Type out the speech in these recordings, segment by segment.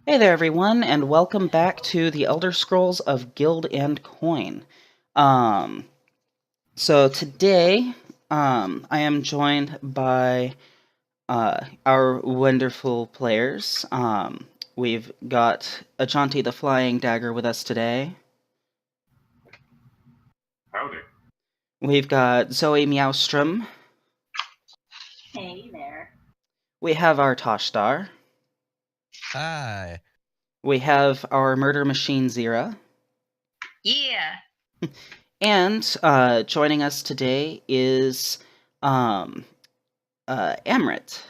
Hey there, everyone, and welcome back to the Elder Scrolls of Guild and Coin. Um, so today, I am joined by our wonderful players. We've got Ajanti the Flying Dagger with us today. Howdy. We've got Zoe Meowstrom. Hey there. We have our Toshtar. Hi. We have our Murder Machine Zira. Yeah. And joining us today is Amrit. Amrit,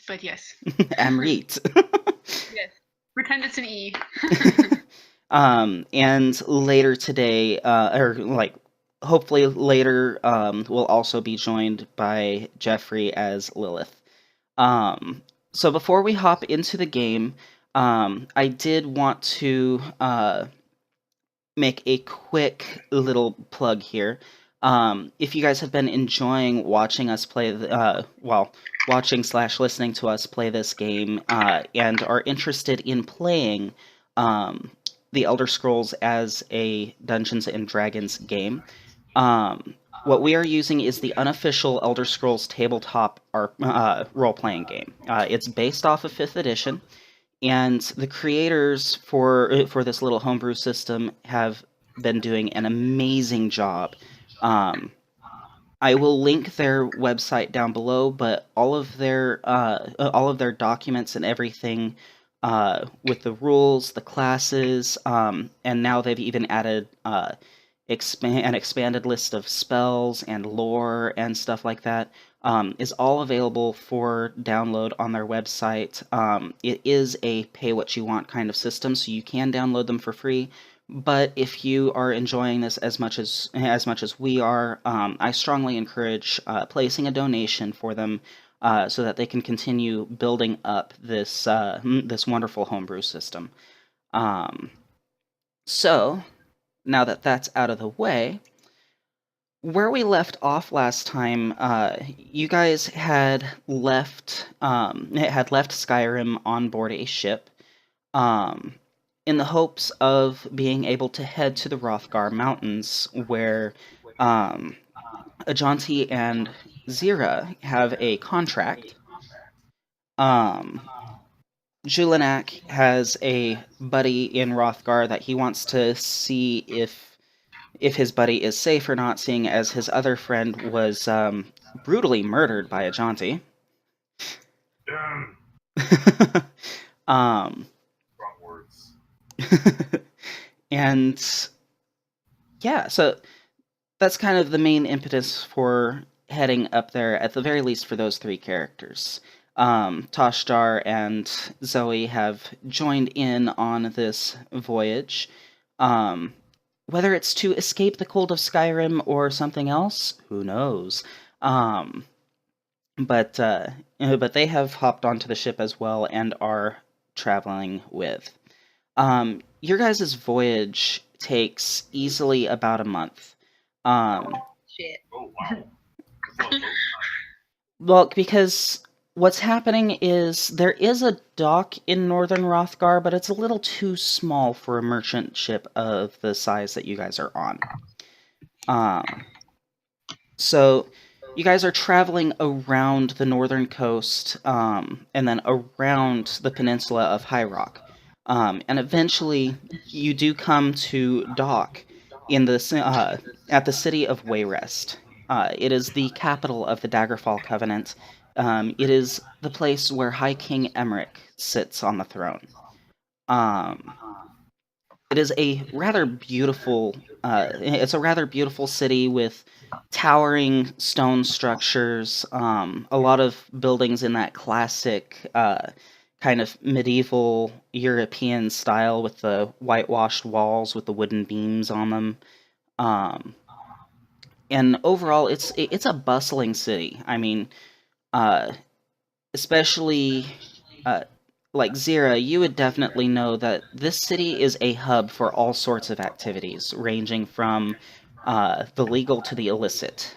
but yes. Amrit. Yes. Pretend it's an E. And later today, hopefully later, we'll also be joined by Jeffrey as Lilith. So before we hop into the game, I did want to make a quick little plug here. If you guys have been enjoying watching us play, watching/listening to us play this game, and are interested in playing the Elder Scrolls as a Dungeons and Dragons game, what we are using is the unofficial Elder Scrolls tabletop role-playing game. It's based off of 5th edition. And the creators for this little homebrew system have been doing an amazing job. I will link their website down below, but all of their documents and everything with the rules, the classes, and now they've even added an expanded list of spells and lore and stuff like that. Is all available for download on their website. It is a pay-what-you-want kind of system, so you can download them for free. But if you are enjoying this as much as we are, I strongly encourage placing a donation for them so that they can continue building up this this wonderful homebrew system. So now that that's out of the way, where we left off last time, you guys had left Skyrim on board a ship, in the hopes of being able to head to the Wrothgar Mountains, where Ajanti and Zira have a contract. Julinak has a buddy in Wrothgar that he wants to see if his buddy is safe or not, seeing as his other friend was brutally murdered by Ajanti. Damn. um, Wrong words. and yeah, so that's kind of the main impetus for heading up there, at the very least for those three characters. Toshtar and Zoe have joined in on this voyage. Whether it's to escape the cold of Skyrim or something else, who knows? But they have hopped onto the ship as well and are traveling with. Your guys' voyage takes easily about a month. Shit. Oh, wow. That's a lot of Well, because what's happening is there is a dock in northern Wrothgar, but it's a little too small for a merchant ship of the size that you guys are on. So you guys are traveling around the northern coast, and then around the peninsula of High Rock. And eventually you do come to dock in the at the city of Wayrest. It is the capital of the Daggerfall Covenant. It is the place where High King Emmerich sits on the throne. It is a rather beautiful. It's a rather beautiful city with towering stone structures. A lot of buildings in that classic kind of medieval European style, with the whitewashed walls with the wooden beams on them. And overall, it's a bustling city. I mean, especially like Zira, you would definitely know that this city is a hub for all sorts of activities, ranging from the legal to the illicit.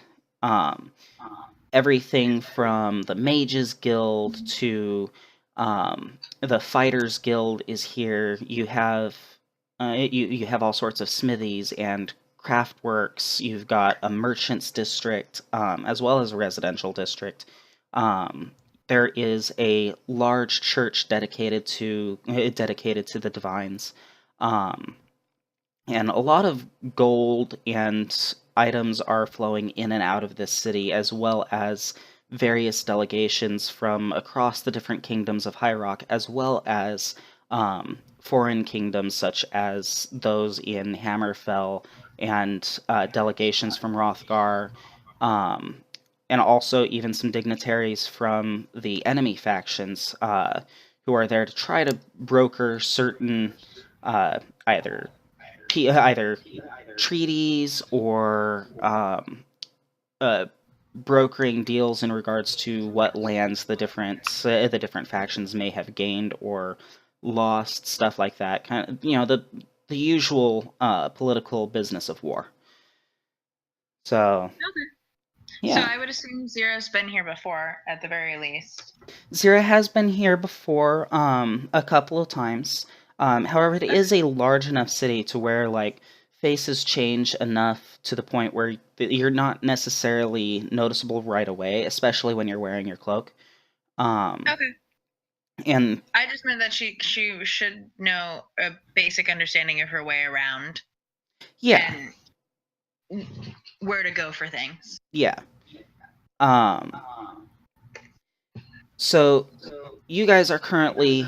Everything from the Mages Guild to The Fighters Guild is here. You have you have all sorts of smithies and craft works. You've got a merchants district, as well as a residential district. There is a large church dedicated to the divines, and a lot of gold and items are flowing in and out of this city, as well as various delegations from across the different kingdoms of High Rock, as well as foreign kingdoms such as those in Hammerfell, and delegations from Wrothgar, um, and also even some dignitaries from the enemy factions who are there to try to broker certain either either treaties or brokering deals in regards to what lands the different factions may have gained or lost, stuff like that. Kind of, the usual political business of war. So, Okay. yeah. So I would assume Zero's been here before, at the very least. Zira has been here before, a couple of times. However, it is a large enough city to where, like, faces change enough to the point where you're not necessarily noticeable right away, especially when you're wearing your cloak. Okay. And I just meant that she should know a basic understanding of her way around yeah, and where to go for things. yeah. So you guys are currently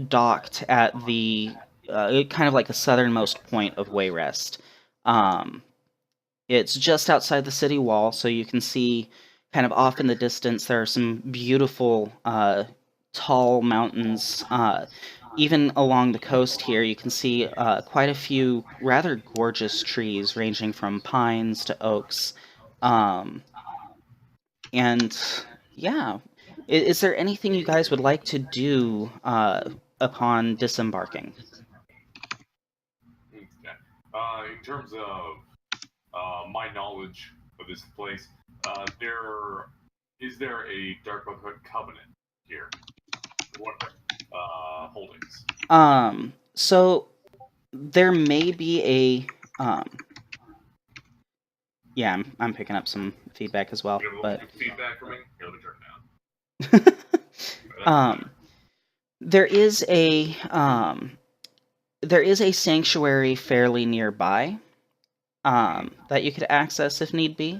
docked at the kind of like the southernmost point of Wayrest. It's just outside the city wall, so you can see kind of off in the distance there are some beautiful tall mountains. Even along the coast here, you can see quite a few rather gorgeous trees, ranging from pines to oaks. And yeah, is there anything you guys would like to do upon disembarking? Okay. In terms of my knowledge of this place, is there a Dark Brotherhood covenant here? What holdings? So there may be yeah, I'm picking up some feedback as well, You have a but little feedback for me? Here, let me turn it down. there is a sanctuary fairly nearby that you could access if need be.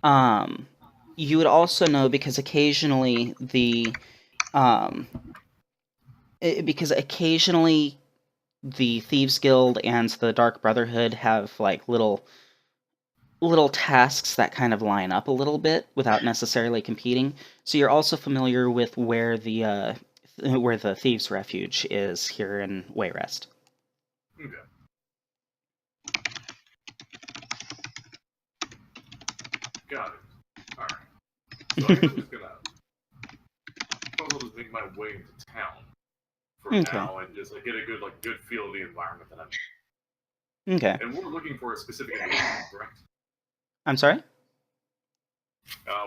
You would also know because occasionally the Thieves Guild and the Dark Brotherhood have like little tasks that kind of line up a little bit without necessarily competing. So you're also familiar with where the Thieves' Refuge is here in Wayrest. Okay. Got it. Alright. So I guess I'm just gonna just make my way into town for Okay. now and just get a good feel of the environment that I'm in. Okay. And we're looking for a specific individual, correct? I'm sorry?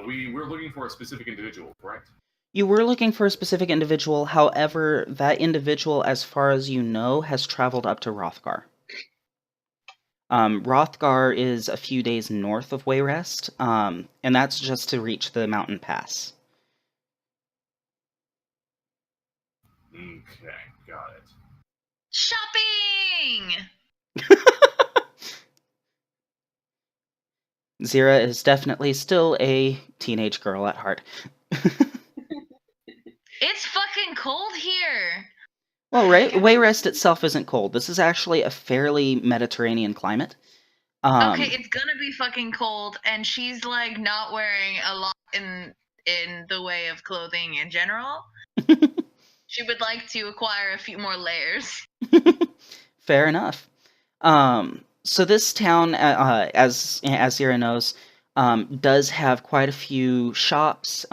We're looking for a specific individual, correct? You were looking for a specific individual, however, that individual, as far as you know, has traveled up to Wrothgar. Wrothgar is a few days north of Wayrest, and that's just to reach the mountain pass. Okay, got it. Shopping! Zira is definitely still a teenage girl at heart. It's fucking cold here. Well, Wayrest itself isn't cold. This is actually a fairly Mediterranean climate. Okay, it's gonna be fucking cold, and she's like not wearing a lot in the way of clothing in general. She would like to acquire a few more layers. Fair enough. So this town, as Zira knows, does have quite a few shops.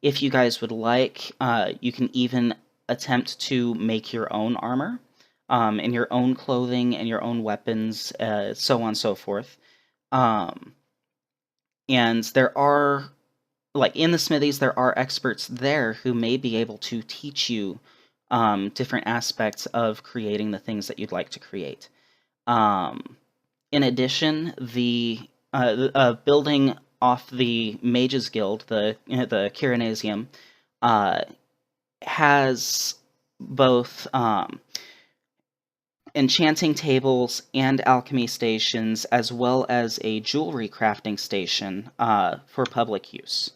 If you guys would like, you can even attempt to make your own armor, and your own clothing and your own weapons, so on and so forth. And there are like in the smithies, there are experts there who may be able to teach you different aspects of creating the things that you'd like to create. In addition, the building off the Mages Guild, the Kirinasium, has both enchanting tables and alchemy stations, as well as a jewelry crafting station for public use.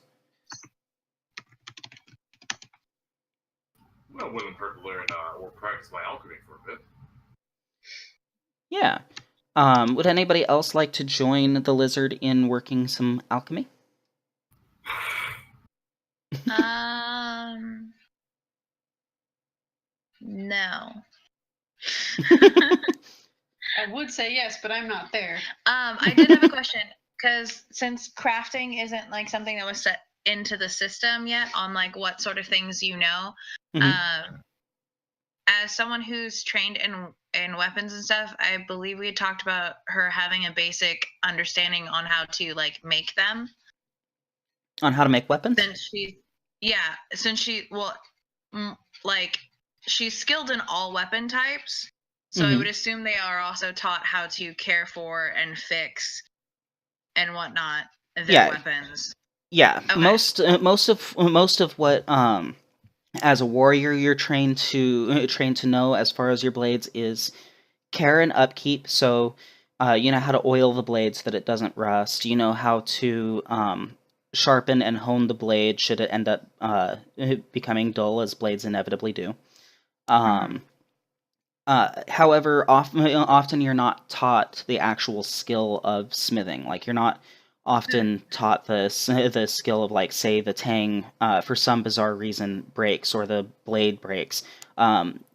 Well, wouldn't hurt to learn or practice my alchemy for a bit. Yeah. Would anybody else like to join the lizard in working some alchemy? No. I would say yes, but I'm not there. I did have a question, because since crafting isn't like something that was set into the system yet on like what sort of things you know, as someone who's trained in weapons and stuff, I believe we had talked about her having a basic understanding on how to like make them. On how to make weapons? Like she's skilled in all weapon types. So I would assume they are also taught how to care for and fix and whatnot their weapons. Yeah, Okay. most of what as a warrior you're trained to know as far as your blades is care and upkeep. So you know how to oil the blade so that it doesn't rust. You know how to sharpen and hone the blade should it end up becoming dull, as blades inevitably do. However, often you're not taught the actual skill of smithing. Like, you're not often taught the skill of, like, say, the tang, for some bizarre reason, breaks, or the blade breaks.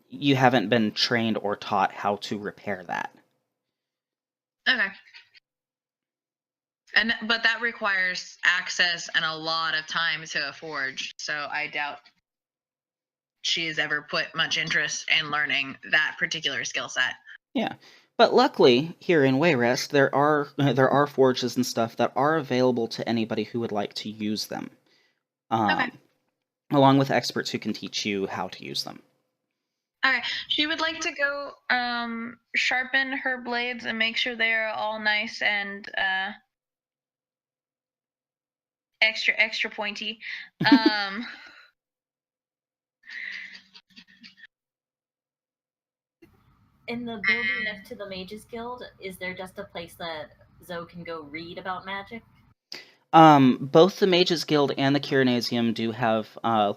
You haven't been trained or taught how to repair that. Okay. But that requires access and a lot of time to a forge, so I doubt she has ever put much interest in learning that particular skill set. Yeah, but luckily here in Wayrest there are forges and stuff that are available to anybody who would like to use them. Okay. Along with experts who can teach you how to use them. Okay, she would like to go sharpen her blades and make sure they are all nice and extra pointy. In the building next to the Mages Guild, is there just a place that Zoe can go read about magic? Both the Mages Guild and the Kirinasium do have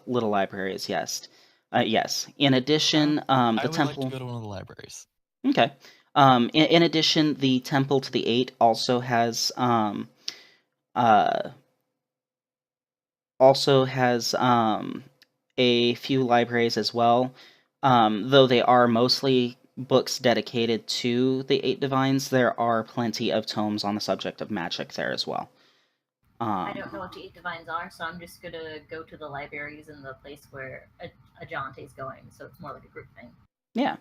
little libraries, yes. Yes. In addition, I the would temple... like to go to one of the libraries. Okay. In addition, the Temple to the Eight also has a few libraries as well. Though they are mostly books dedicated to the Eight Divines, there are plenty of tomes on the subject of magic there as well. I don't know what the Eight Divines are, so I'm just gonna go to the libraries in the place where Ajante's going, so it's more like a group thing. Yeah.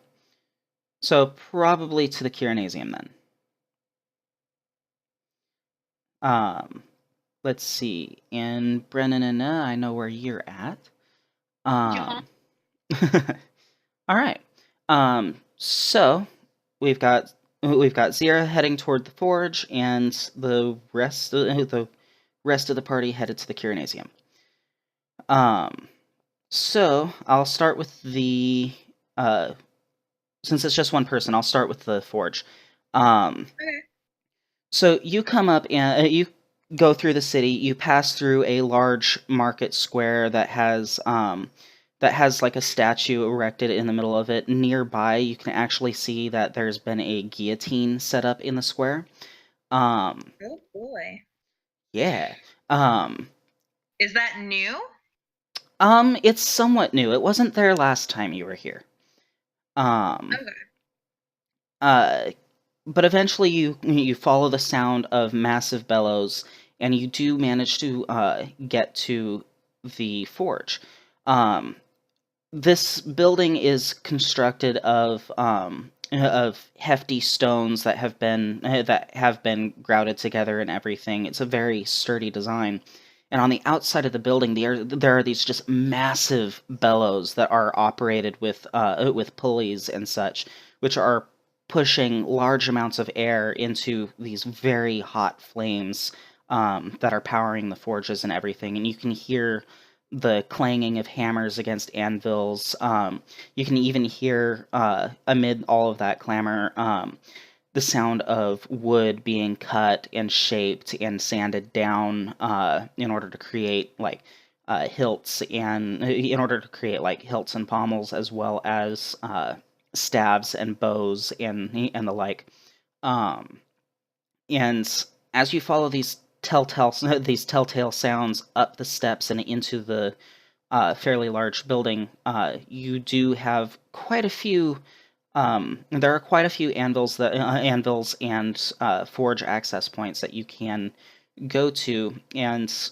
So probably to the Kirinasium then. Let's see. In Brennan, I know where you're at. All right. So we've got Zira heading toward the forge, and the rest of the party headed to the Kirinasium. So I'll start with the since it's just one person, I'll start with the forge. Okay. So you come up and you go through the city. You pass through a large market square that has like a statue erected in the middle of it. Nearby, you can actually see that there's been a guillotine set up in the square. Oh boy. Yeah. Is that new? It's somewhat new. It wasn't there last time you were here. Okay. But eventually you follow the sound of massive bellows, and you do manage to get to the forge. This building is constructed of hefty stones that have been grouted together and everything. It's a very sturdy design, And on the outside of the building, there are these just massive bellows that are operated with pulleys and such, which are pushing large amounts of air into these very hot flames that are powering the forges and everything. And you can hear the clanging of hammers against anvils. You can even hear, amid all of that clamor, the sound of wood being cut and shaped and sanded down in order to create hilts, and in order to create hilts and pommels, as well as staves and bows and the like. And as you follow these telltale sounds up the steps and into the fairly large building, you do have quite a few. There are quite a few anvils and forge access points that you can go to, and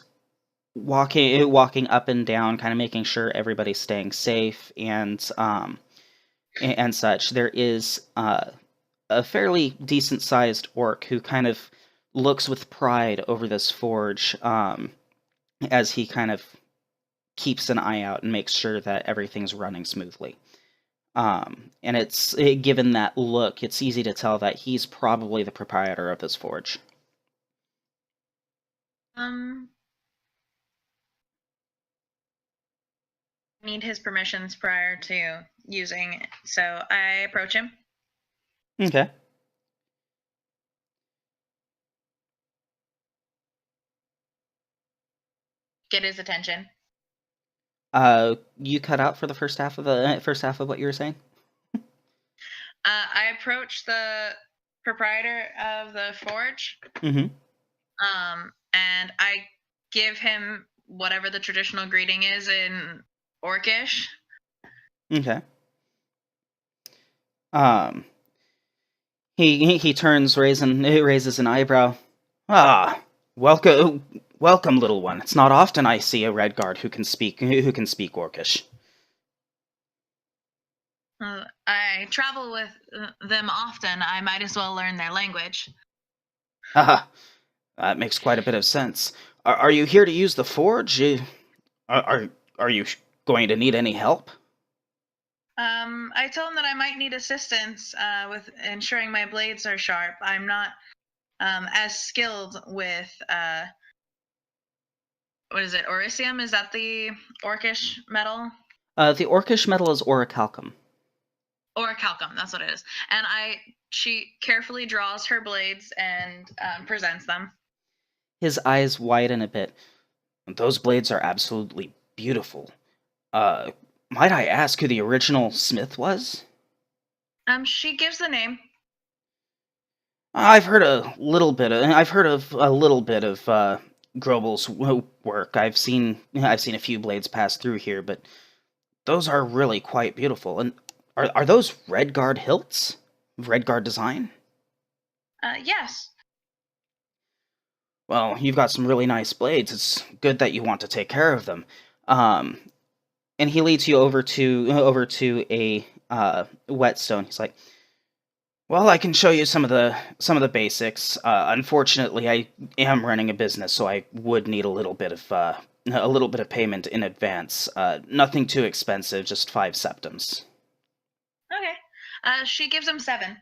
walking up and down, kind of making sure everybody's staying safe and such. There is a fairly decent sized orc who kind of looks with pride over this forge as he kind of keeps an eye out and makes sure that everything's running smoothly. Given that look, it's easy to tell that he's probably the proprietor of this forge. Need his permissions prior to using it, so I approach him. Okay. Get his attention. You cut out for the first half of what you were saying? I approach the proprietor of the forge. Mm-hmm. And I give him whatever the traditional greeting is in Orcish. Okay. He turns, raises an eyebrow. Ah, welcome, little one. It's not often I see a red guard who can speak Orcish. I travel with them often. I might as well learn their language. Haha, that makes quite a bit of sense. Are you here to use the forge? Are you going to need any help? I told him that I might need assistance with ensuring my blades are sharp. I'm not as skilled with what is it? Oricium? Is that the Orcish metal? The Orcish metal is orichalcum. Orichalcum, that's what it is. And she carefully draws her blades and presents them. His eyes widen a bit. Those blades are absolutely beautiful. Might I ask who the original smith was? She gives the name. I've heard of a little bit of Grobel's work. I've seen a few blades pass through here, but those are really quite beautiful. And are those Redguard hilts? Redguard design? Yes. Well, you've got some really nice blades. It's good that you want to take care of them. And he leads you over to a whetstone. He's like, "Well, I can show you some of the basics. Unfortunately, I am running a business, so I would need a little bit of payment in advance. Nothing too expensive, just 5 septums." Okay. She gives him 7.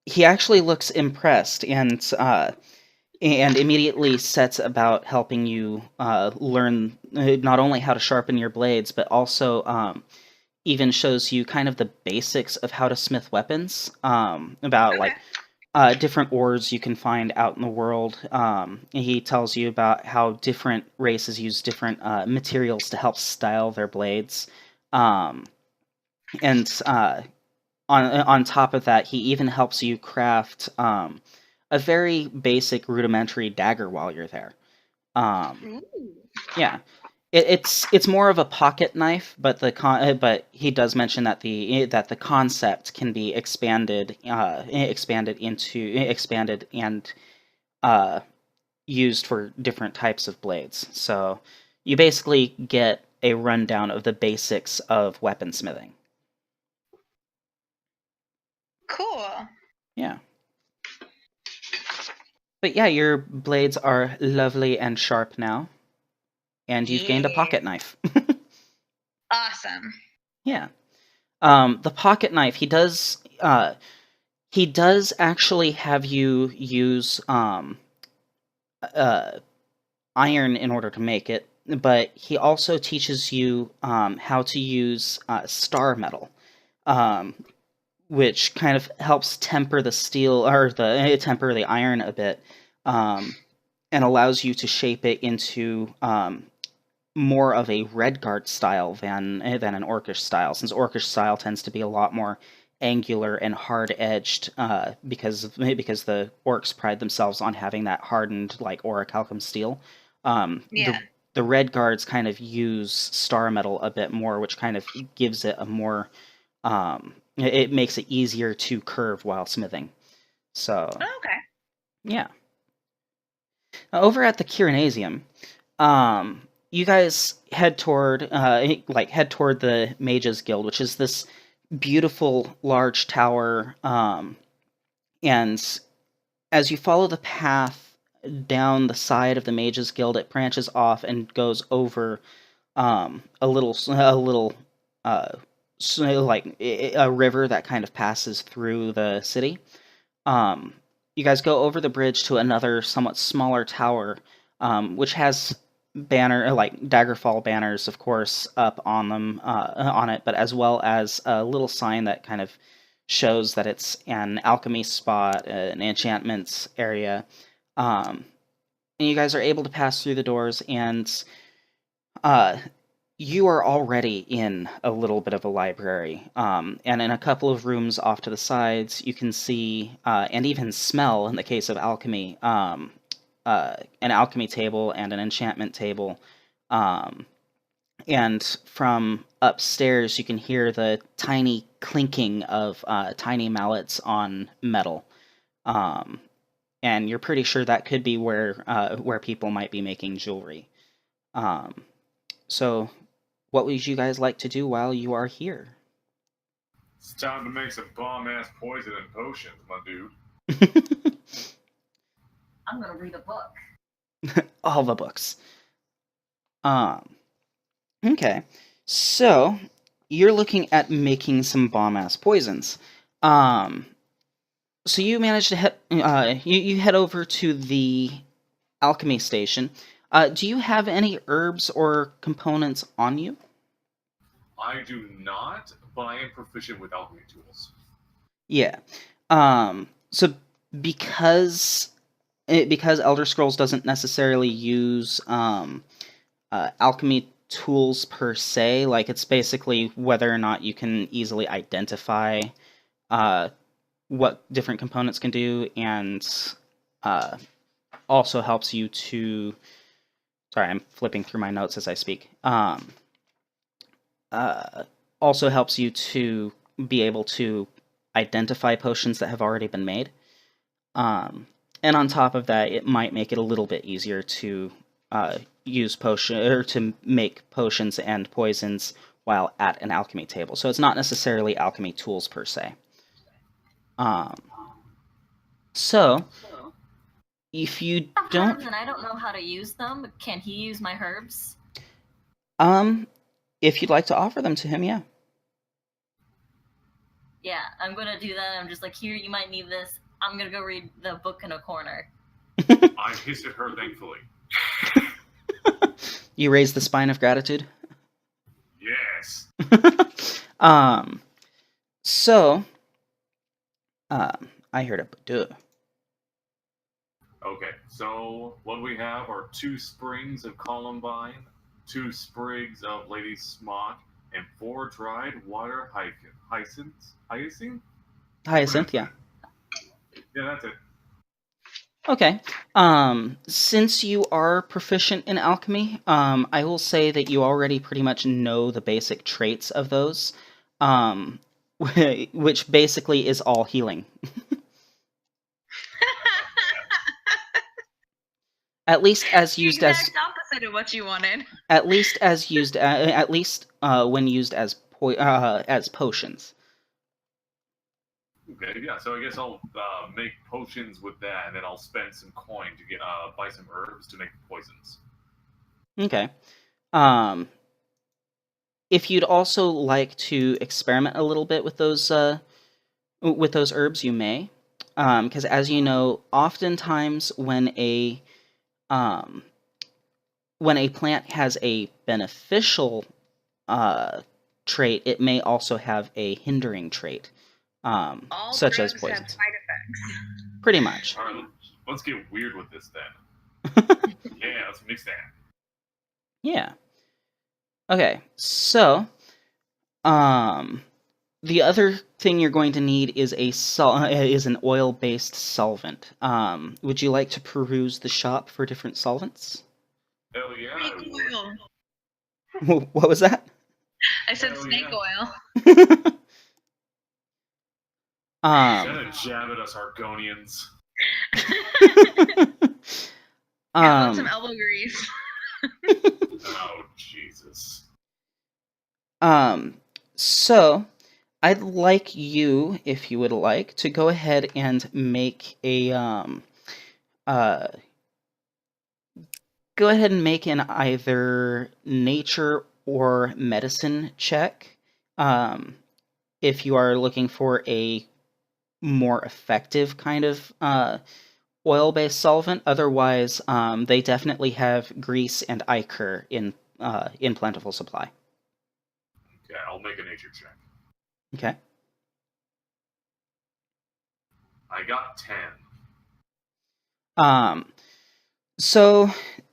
He actually looks impressed and immediately sets about helping you learn not only how to sharpen your blades, but also even shows you kind of the basics of how to smith weapons, about different ores you can find out in the world. He tells you about how different races use different materials to help style their blades. On top of that, he even helps you craft a very basic rudimentary dagger while you're there. Yeah, it's more of a pocket knife, but but he does mention that the concept can be expanded and used for different types of blades. So you basically get a rundown of the basics of weaponsmithing. Cool. Yeah. But yeah, your blades are lovely and sharp now, and you've gained a Yeah. pocket knife. Awesome. Yeah. The pocket knife, he does actually have you use uh, iron in order to make it, but he also teaches you how to use star metal, um, which kind of helps temper the steel or temper the iron a bit, and allows you to shape it into more of a Redguard style than an Orcish style, since Orcish style tends to be a lot more angular and hard edged because the orcs pride themselves on having that hardened like orichalcum steel. Yeah. The Redguards kind of use star metal a bit more, which kind of gives it a more it makes it easier to curve while smithing. So Okay. yeah. Over at the Kirinasium, you guys head toward the Mages Guild, which is this beautiful large tower. And as you follow the path down the side of the Mages Guild, it branches off and goes over a little a river that kind of passes through the city. You guys go over the bridge to another somewhat smaller tower, which has Daggerfall banners, of course, up on them on it, but as well as a little sign that kind of shows that it's an alchemy spot, an enchantments area. And you guys are able to pass through the doors, and you are already in a little bit of a library, and in a couple of rooms off to the sides, you can see and even smell, in the case of alchemy, an alchemy table and an enchantment table. And from upstairs, you can hear the tiny clinking of tiny mallets on metal. And you're pretty sure that could be where people might be making jewelry. So, what would you guys like to do while you are here? It's time to make some bomb-ass poison and potions, my dude. I'm gonna read a book. All the books. Okay. So, you're looking at making some bomb-ass poisons. So you manage to head you head over to the alchemy station. Do you have any herbs or components on you? I do not, but I am proficient with alchemy tools. Yeah. So because Elder Scrolls doesn't necessarily use alchemy tools per se, like it's basically whether or not you can easily identify what different components can do, and also helps you to. Sorry, I'm flipping through my notes as I speak. Also helps you to be able to identify potions that have already been made. And on top of that, it might make it a little bit easier to use to make potions and poisons while at an alchemy table. So it's not necessarily alchemy tools per se. So if you don't, Herbs and I don't know how to use them. Can he use my herbs? if you'd like to offer them to him, yeah. Yeah, I'm gonna do that. I'm just like, here, you might need this. I'm gonna go read the book in a corner. I hiss at her thankfully. You raise the spine of gratitude. Yes. So, I heard a duh. Okay, so what we have are 2 springs of columbine, 2 sprigs of lady smock, and 4 dried water hyacinths. Hyacinth, yeah. Yeah, that's it. Okay. Since you are proficient in alchemy, I will say that you already pretty much know the basic traits of those, which basically is all healing. At least as used the as exact opposite of what you wanted. at least when used as potions. Okay, yeah. So I guess I'll make potions with that, and then I'll spend some coin to get buy some herbs to make poisons. Okay. Um, if you'd also like to experiment a little bit with those herbs, you may, because as you know, oftentimes um, when a plant has a beneficial trait, it may also have a hindering trait, All such as drugs have poisons. side effects. Pretty much. All right, let's get weird with this then. Yeah, let's mix that. Yeah. Okay, so the other thing you're going to need is an oil-based solvent. Would you like to peruse the shop for different solvents? Hell yeah. I Snake would. oil. What was that? I said Hell snake yeah. oil. Send a jab at us, Argonians. Yeah, with some elbow grease. Oh, Jesus. So I'd like you, if you would like, to go ahead and make a go ahead and make an either nature or medicine check. If you are looking for a more effective kind of oil-based solvent. Otherwise, they definitely have grease and ichor in plentiful supply. Okay, I'll make a nature check. Okay. I got 10. So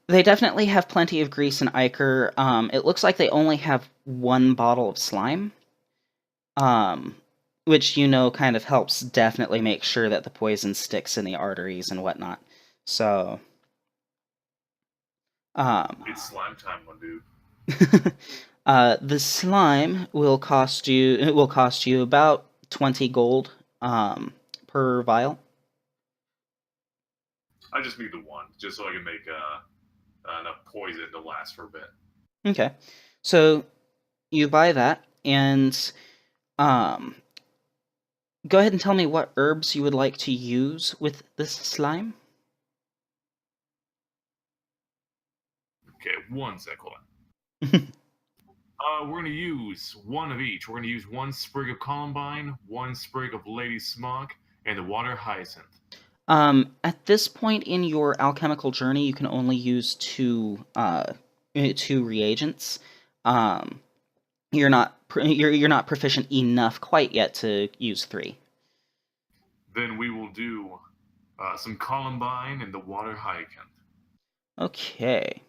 they definitely have plenty of grease and ichor. It looks like they only have one bottle of slime. Which, kind of helps definitely make sure that the poison sticks in the arteries and whatnot. So, It's slime time, my dude. the slime will cost you about 20 gold per vial. I just need the one, just so I can make enough poison to last for a bit. Okay, so you buy that, and go ahead and tell me what herbs you would like to use with this slime. Okay, one sec, hold on. We're going to use one of each. We're going to use one sprig of columbine, one sprig of lady smock, and the water hyacinth. At this point in your alchemical journey, you can only use two reagents. You're not proficient enough quite yet to use 3. Then we will do some columbine and the water hyacinth. Okay.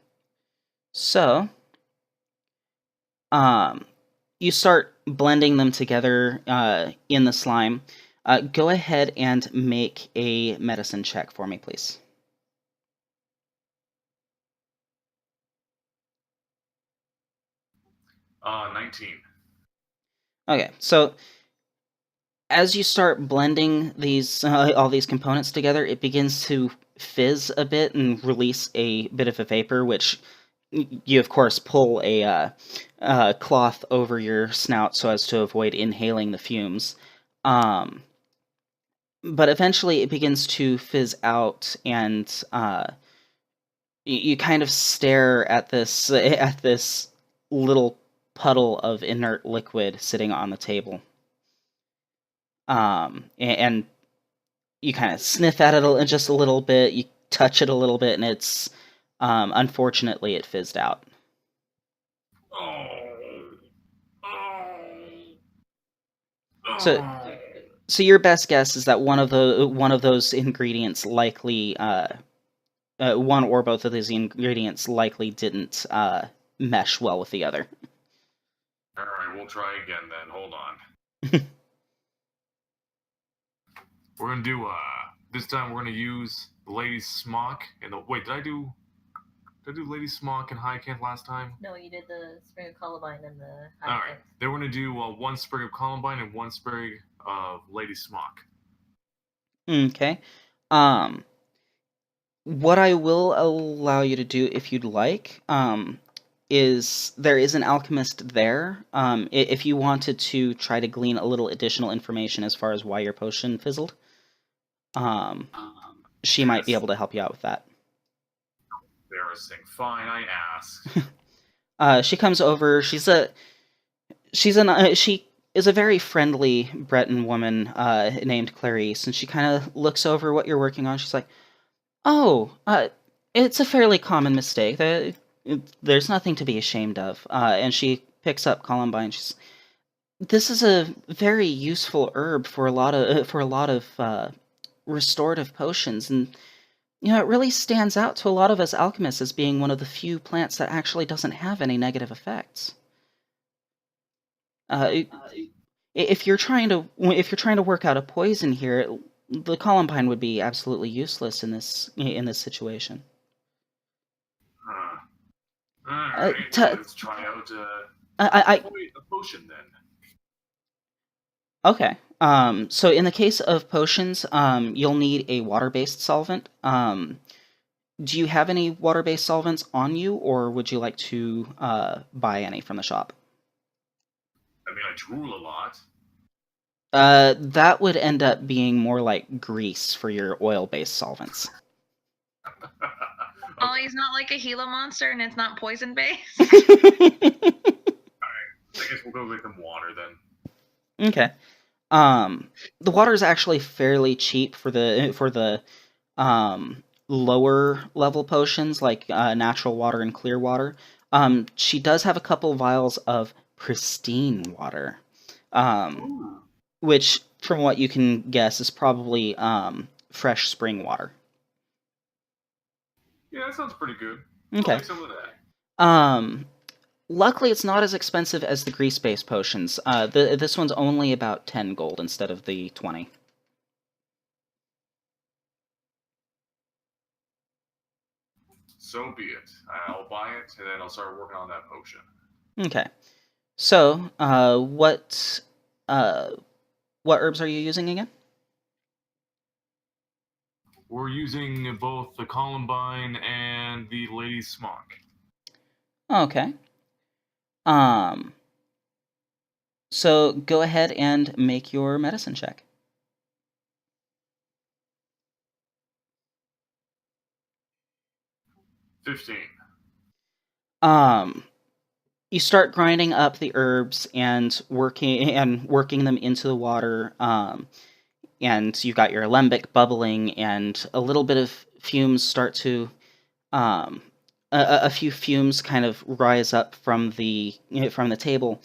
So, you start blending them together in the slime. Go ahead and make a medicine check for me, please. 19. Okay, so as you start blending these all these components together, it begins to fizz a bit and release a bit of a vapor, which you of course pull a cloth over your snout so as to avoid inhaling the fumes. But eventually it begins to fizz out, and you kind of stare at this little puddle of inert liquid sitting on the table. And you kind of sniff at it just a little bit, you touch it a little bit, and it's unfortunately it fizzed out. So your best guess is that one of those ingredients likely one or both of these ingredients likely didn't mesh well with the other. All right, we'll try again then. Hold on. We're gonna do this time. We're gonna use the lady's smock and the wait. Did I do lady's smock and hyacinth last time? No, you did the sprig of columbine and the All hyacinth. right. Then we're gonna do one sprig of columbine and one sprig of lady smock. Okay. What I will allow you to do, if you'd like, there is an alchemist there. If you wanted to try to glean a little additional information as far as why your potion fizzled, she might be able to help you out with that. Embarrassing. Fine, I ask. She comes over. She is a very friendly Breton woman named Clarice, and she kind of looks over what you're working on. She's like, "Oh, it's a fairly common mistake. There's nothing to be ashamed of." And she picks up Columbine. This is a very useful herb for a lot of restorative potions, and it really stands out to a lot of us alchemists as being one of the few plants that actually doesn't have any negative effects. If you're trying to work out a poison here, the Columbine would be absolutely useless in this situation. Alright, let's try out a potion then. Okay. So in the case of potions, you'll need a water-based solvent. Do you have any water-based solvents on you, or would you like to buy any from the shop? I mean, I drool a lot. That would end up being more like grease for your oil-based solvents. Oh, he's not like a Gila monster and it's not poison-based? Alright, I guess we'll go with some water then. Okay. The water is actually fairly cheap for the lower level potions like natural water and clear water. She does have a couple vials of pristine water, which, from what you can guess, is probably fresh spring water. Yeah, that sounds pretty good. Okay. I'll take some of that. Luckily, it's not as expensive as the grease-based potions. This one's only about 10 gold instead of the 20. So be it. I'll buy it, and then I'll start working on that potion. Okay. So, what herbs are you using again? We're using both the Columbine and the Lady's Smock. Okay. So go ahead and make your medicine check. $15. You start grinding up the herbs and working them into the water. And you've got your alembic bubbling, and a little bit of fumes start to, a few fumes kind of rise up from the table,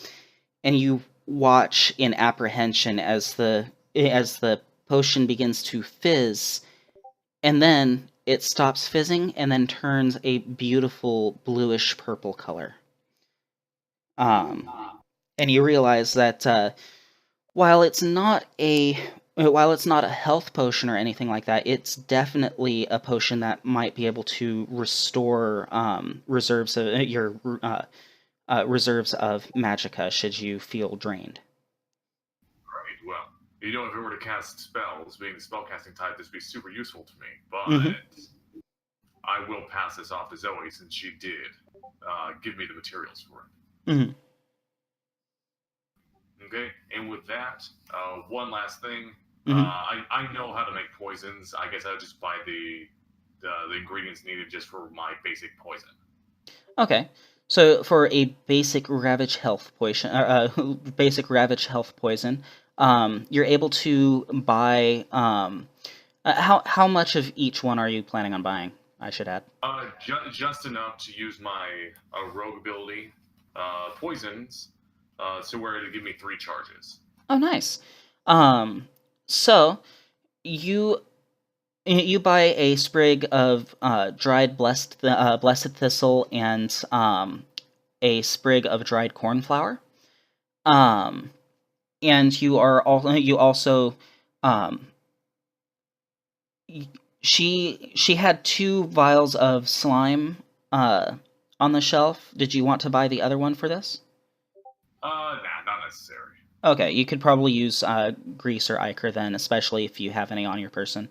and you watch in apprehension as the potion begins to fizz, and then it stops fizzing and then turns a beautiful bluish purple color. And you realize that while it's not a health potion or anything like that, it's definitely a potion that might be able to restore reserves of magicka should you feel drained. Right, well, if we were to cast spells, being the spellcasting type, this would be super useful to me, but I will pass this off to Zoe since she did give me the materials for it. Mm-hmm. Okay, and with that, one last thing. Mm-hmm. I know how to make poisons. I guess I'll just buy the ingredients needed just for my basic poison. Okay, so for a basic ravage health poison, you're able to buy. How much of each one are you planning on buying? I should add. Just enough to use my rogue ability, poisons, so where it'll give me 3 charges. Oh, nice. So you buy a sprig of dried blessed thistle and a sprig of dried cornflower. And you also she had 2 vials of slime on the shelf. Did you want to buy the other one for this? Nah, not necessary. Okay, you could probably use grease or ichor then, especially if you have any on your person.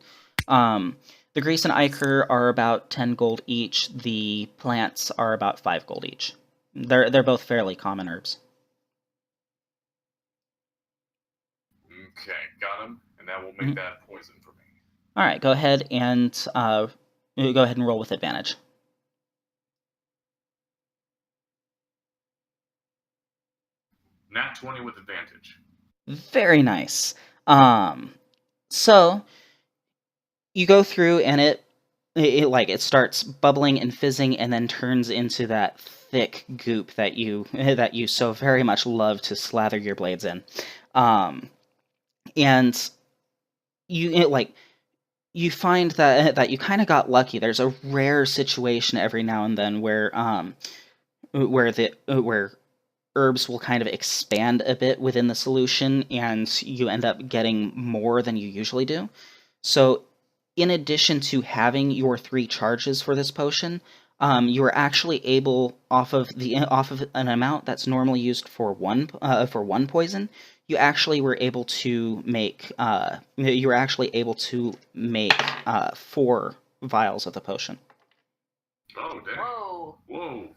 The grease and ichor are about 10 gold each. The plants are about 5 gold each. They're both fairly common herbs. Okay, got him, and that will make that poison for me. All right, go ahead and roll with advantage. Nat 20 with advantage. Very nice. So you go through and it starts bubbling and fizzing and then turns into that thick goop that you so very much love to slather your blades in. And you find that you kind of got lucky. There's a rare situation every now and then where herbs will kind of expand a bit within the solution, and you end up getting more than you usually do. So, in addition to having your 3 charges for this potion, you are actually able, off of an amount that's normally used for one poison, you actually were able to make 4 vials of the potion. Oh, dang. Whoa.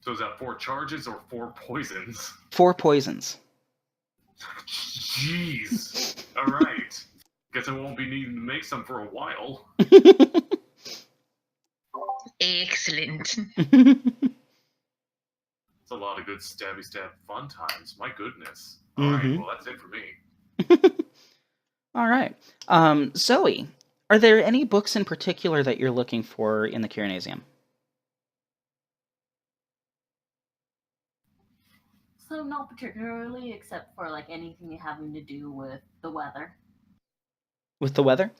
So is that 4 charges or 4 poisons? 4 poisons. Jeez. All right. Guess I won't be needing to make some for a while. Excellent. It's a lot of good stabby stab fun times. My goodness. All right, well, that's it for me. All right. Zoe, are there any books in particular that you're looking for in the Kyrenasium? So not particularly, except for like anything having to do with the weather. With the weather?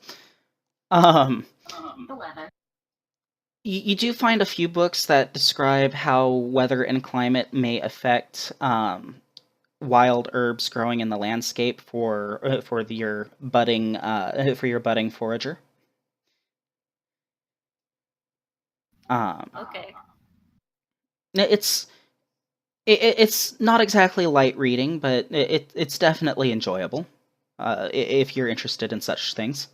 The weather. You do find a few books that describe how weather and climate may affect wild herbs growing in the landscape for your budding forager. Okay. It's not exactly light reading, but it's definitely enjoyable if you're interested in such things.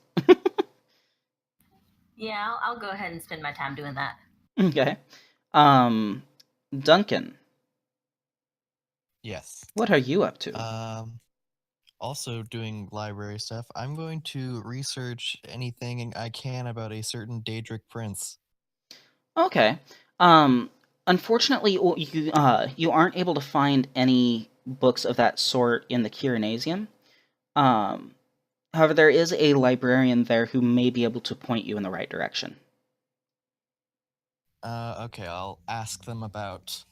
Yeah, I'll go ahead and spend my time doing that. Okay. Duncan, Yes. what are you up to? Also doing library stuff. I'm going to research anything I can about a certain Daedric prince. Okay. Unfortunately, you aren't able to find any books of that sort in the Kyrenasium. However, there is a librarian there who may be able to point you in the right direction. Okay, I'll ask them about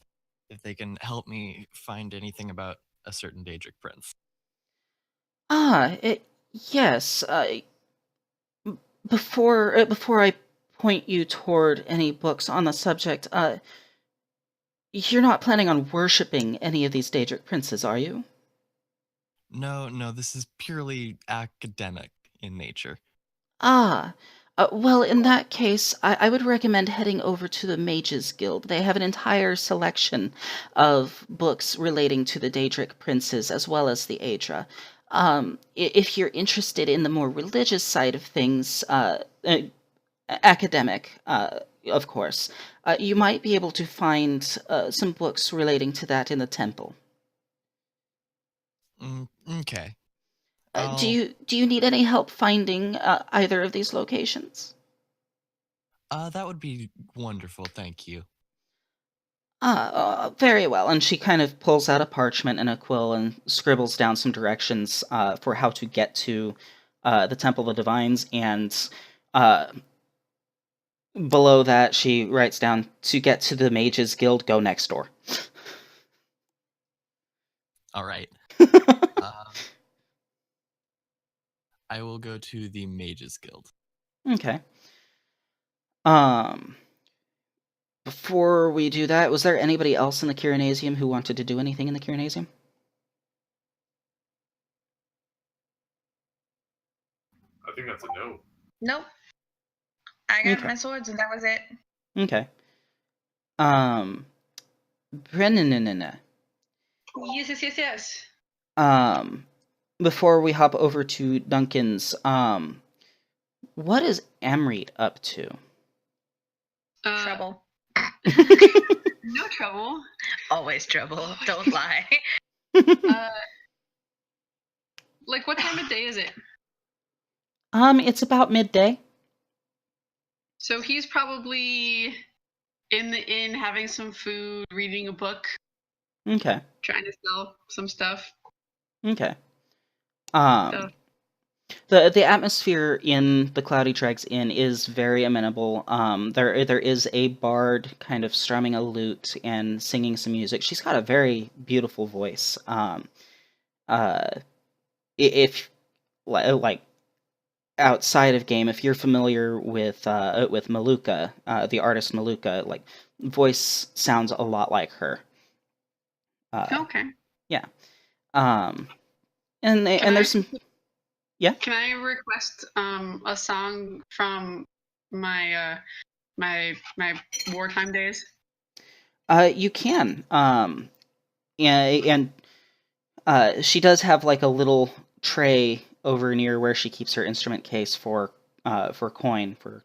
if they can help me find anything about a certain Daedric prince. Yes. Before I point you toward any books on the subject, you're not planning on worshipping any of these Daedric princes, are you? No, this is purely academic in nature. Well, in that case, I would recommend heading over to the Mages Guild. They have an entire selection of books relating to the Daedric princes as well as the Aedra. If you're interested in the more religious side of things, academic, of course, you might be able to find some books relating to that in the temple. Okay. Do you need any help finding either of these locations? That would be wonderful, thank you. Very well. And she kind of pulls out a parchment and a quill and scribbles down some directions for how to get to the Temple of the Divines, and below that she writes down, to get to the Mages Guild, go next door. All right. I will go to the Mages Guild. Okay. Before we do that, was there anybody else in the Kyrenasium who wanted to do anything in the Kyrenasium? I think that's a no. Nope. I got Okay. my swords and that was it. Okay. Brennan. Yes. Before we hop over to Duncan's, what is Amrit up to? Trouble. No trouble. Always trouble. Don't lie. Like, what time of day is it? It's about midday. So he's probably in the inn having some food, reading a book, Okay. trying to sell some stuff. Okay. So, The atmosphere in the Cloudy Dregs Inn is very amenable. There is a bard kind of strumming a lute and singing some music. She's got a very beautiful voice. If like outside of game, if you're familiar with Maluka, the artist Maluka, like voice sounds a lot like her. okay. Yeah. And there's some. Yeah. Can I request a song from my my wartime days? You can. And she does have like a little tray over near where she keeps her instrument case for coin for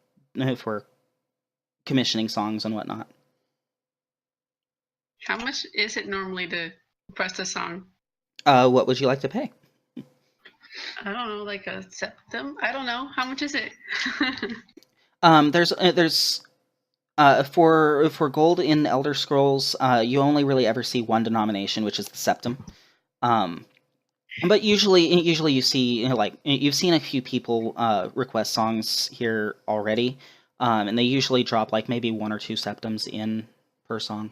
commissioning songs and whatnot. How much is it normally to request a song? What would you like to pay? I don't know, like a septum? I don't know. How much is it? There's for gold in Elder Scrolls, you only really ever see one denomination, which is the septum. But usually you see, like, you've seen a few people request songs here already, and they usually drop like maybe 1 or 2 septums in per song.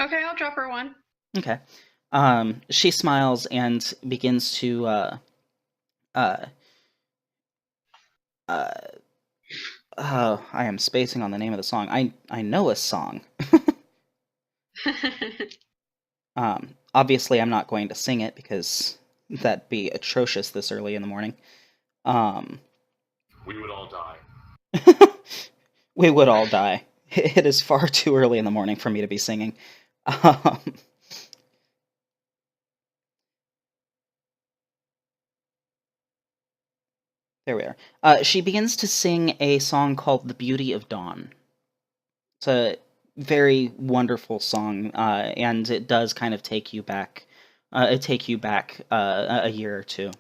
Okay, I'll drop her one. Okay. She smiles and begins to oh, I am spacing on the name of the song. I know a song. Obviously, I'm not going to sing it because that'd be atrocious this early in the morning. We would all die. We would all die. It is far too early in the morning for me to be singing. There we are. She begins to sing a song called "The Beauty of Dawn." It's a very wonderful song, and it does kind of take you back. A year or two.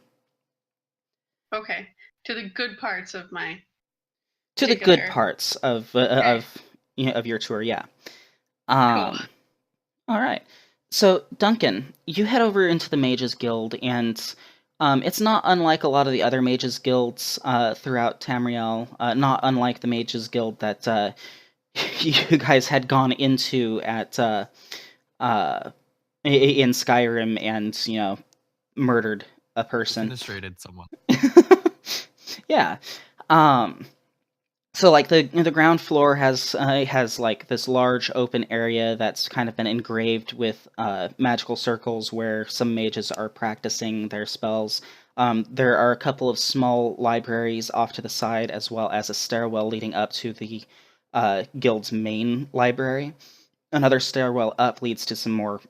Okay, to the good parts of my. To the good parts of your tour, yeah. Cool. All right. So Duncan, you head over into the Mages Guild, and it's not unlike a lot of the other Mages Guilds throughout Tamriel. Not unlike the Mages Guild that you guys had gone into at in Skyrim, and murdered a person. Administrated someone. Yeah. So like the ground floor has like this large open area that's kind of been engraved with magical circles where some mages are practicing their spells. There are a couple of small libraries off to the side, as well as a stairwell leading up to the guild's main library. Another stairwell up leads to some more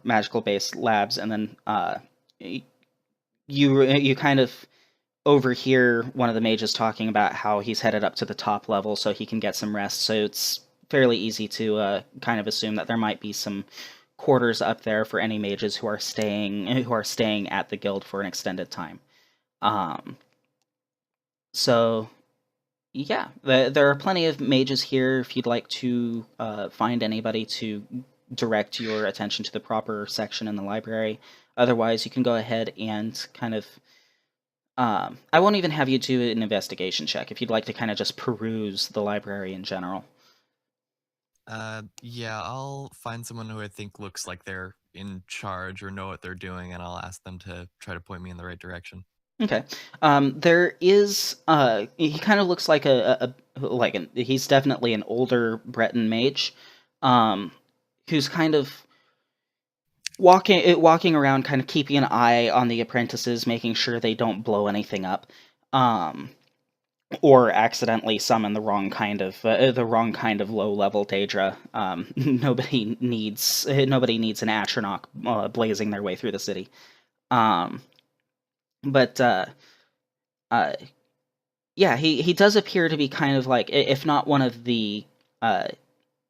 magical based labs, and then you kind of overhear one of the mages talking about how he's headed up to the top level so he can get some rest. So it's fairly easy to kind of assume that there might be some quarters up there for any mages who are staying at the guild for an extended time. So yeah, there are plenty of mages here if you'd like to find anybody to direct your attention to the proper section in the library. Otherwise, you can go ahead and kind of I won't even have you do an investigation check if you'd like to kind of just peruse the library in general. Yeah, I'll find someone who I think looks like they're in charge or know what they're doing, and I'll ask them to try to point me in the right direction. Okay. There is he kind of looks like he's definitely an older Breton mage, who's kind of walking around, kind of keeping an eye on the apprentices, making sure they don't blow anything up, or accidentally summon the wrong kind of low level Daedra. Nobody needs an Atronach blazing their way through the city. But yeah, he does appear to be kind of like, if not one of the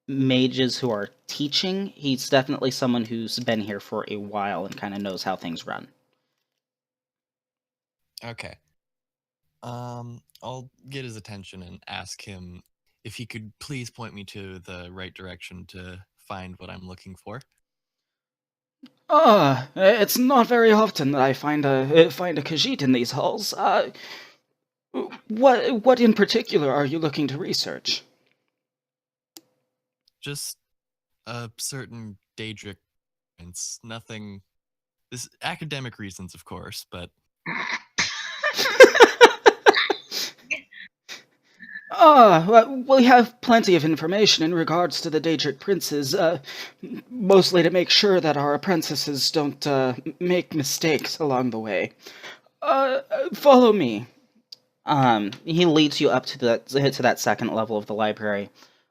mages who are teaching. He's definitely someone who's been here for a while and kind of knows how things run. Okay. I'll get his attention and ask him if he could please point me to the right direction to find what I'm looking for. It's not very often that I find a Khajiit in these halls. What in particular are you looking to research? Just a certain Daedric prince. Nothing. This academic reasons, of course, but We have plenty of information in regards to the Daedric princes, mostly to make sure that our apprentices don't make mistakes along the way. Follow me. He leads you up to that second level of the library,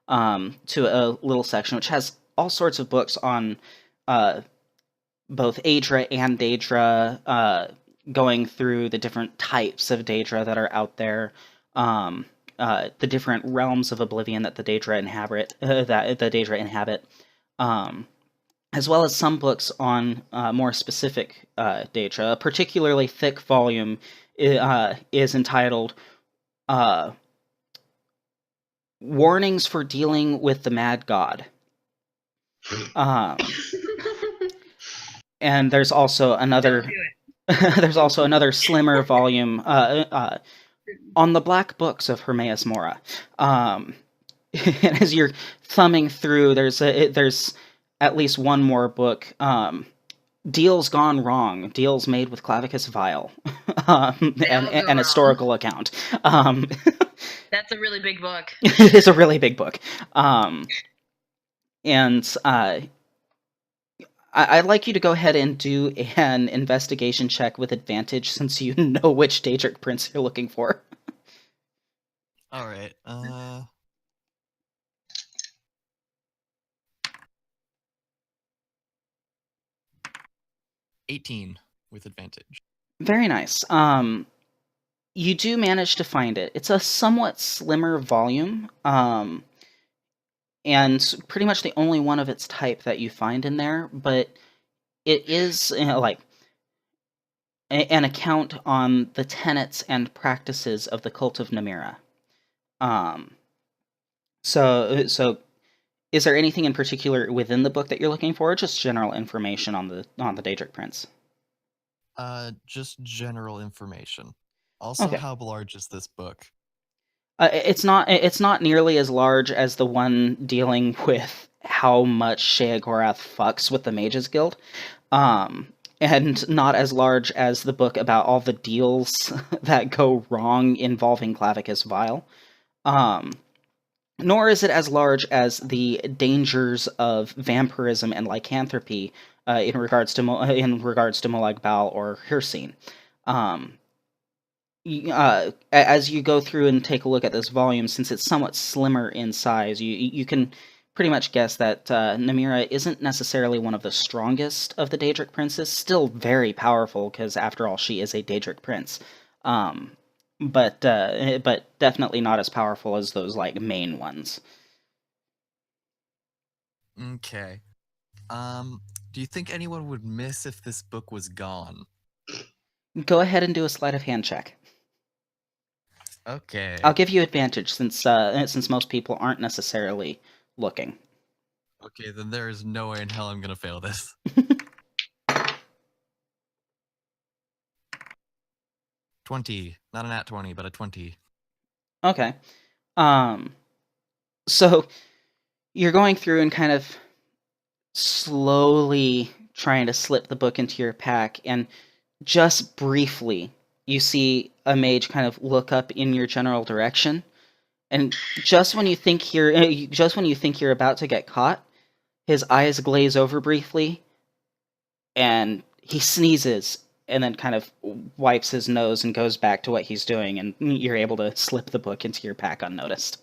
to a little section which has all sorts of books on both Aedra and Daedra, going through the different types of Daedra that are out there, the different realms of oblivion that the Daedra inhabit, as well as some books on more specific Daedra. A particularly thick volume is entitled Warnings for Dealing with the Mad God. And there's also another slimmer volume on the Black Books of Hermaeus Mora. And as you're thumbing through, there's at least one more book, Deals Gone Wrong, Deals Made with Clavicus Vile, and an historical account. That's a really big book. It is a really big book. And I'd like you to go ahead and do an investigation check with advantage, since you know which Daedric prince you're looking for. all right. 18 with advantage. Very nice. You do manage to find it. It's a somewhat slimmer volume, and pretty much the only one of its type that you find in there, but it is, like, an account on the tenets and practices of the cult of Namira. So is there anything in particular within the book that you're looking for, or just general information on the Daedric prince? Just general information. Also, Okay. how large is this book? It's not nearly as large as the one dealing with how much Sheogorath fucks with the Mages Guild, and not as large as the book about all the deals that go wrong involving Clavicus Vile. Nor is it as large as the dangers of vampirism and lycanthropy in regards to Molag Bal or Hircine. As you go through and take a look at this volume, since it's somewhat slimmer in size, you can pretty much guess that Namira isn't necessarily one of the strongest of the Daedric princes. Still very powerful, because after all, she is a Daedric prince. But definitely not as powerful as those, like, main ones. Okay. Do you think anyone would miss if this book was gone? Go ahead and do a sleight of hand check. Okay. I'll give you advantage, since most people aren't necessarily looking. Okay, then there is no way in hell I'm gonna fail this. 20. Not a nat 20, but a 20. Okay. So you're going through and kind of slowly trying to slip the book into your pack, and just briefly you see a mage kind of look up in your general direction, and just when you think you're about to get caught, his eyes glaze over briefly, and he sneezes, and then kind of wipes his nose and goes back to what he's doing, and you're able to slip the book into your pack unnoticed.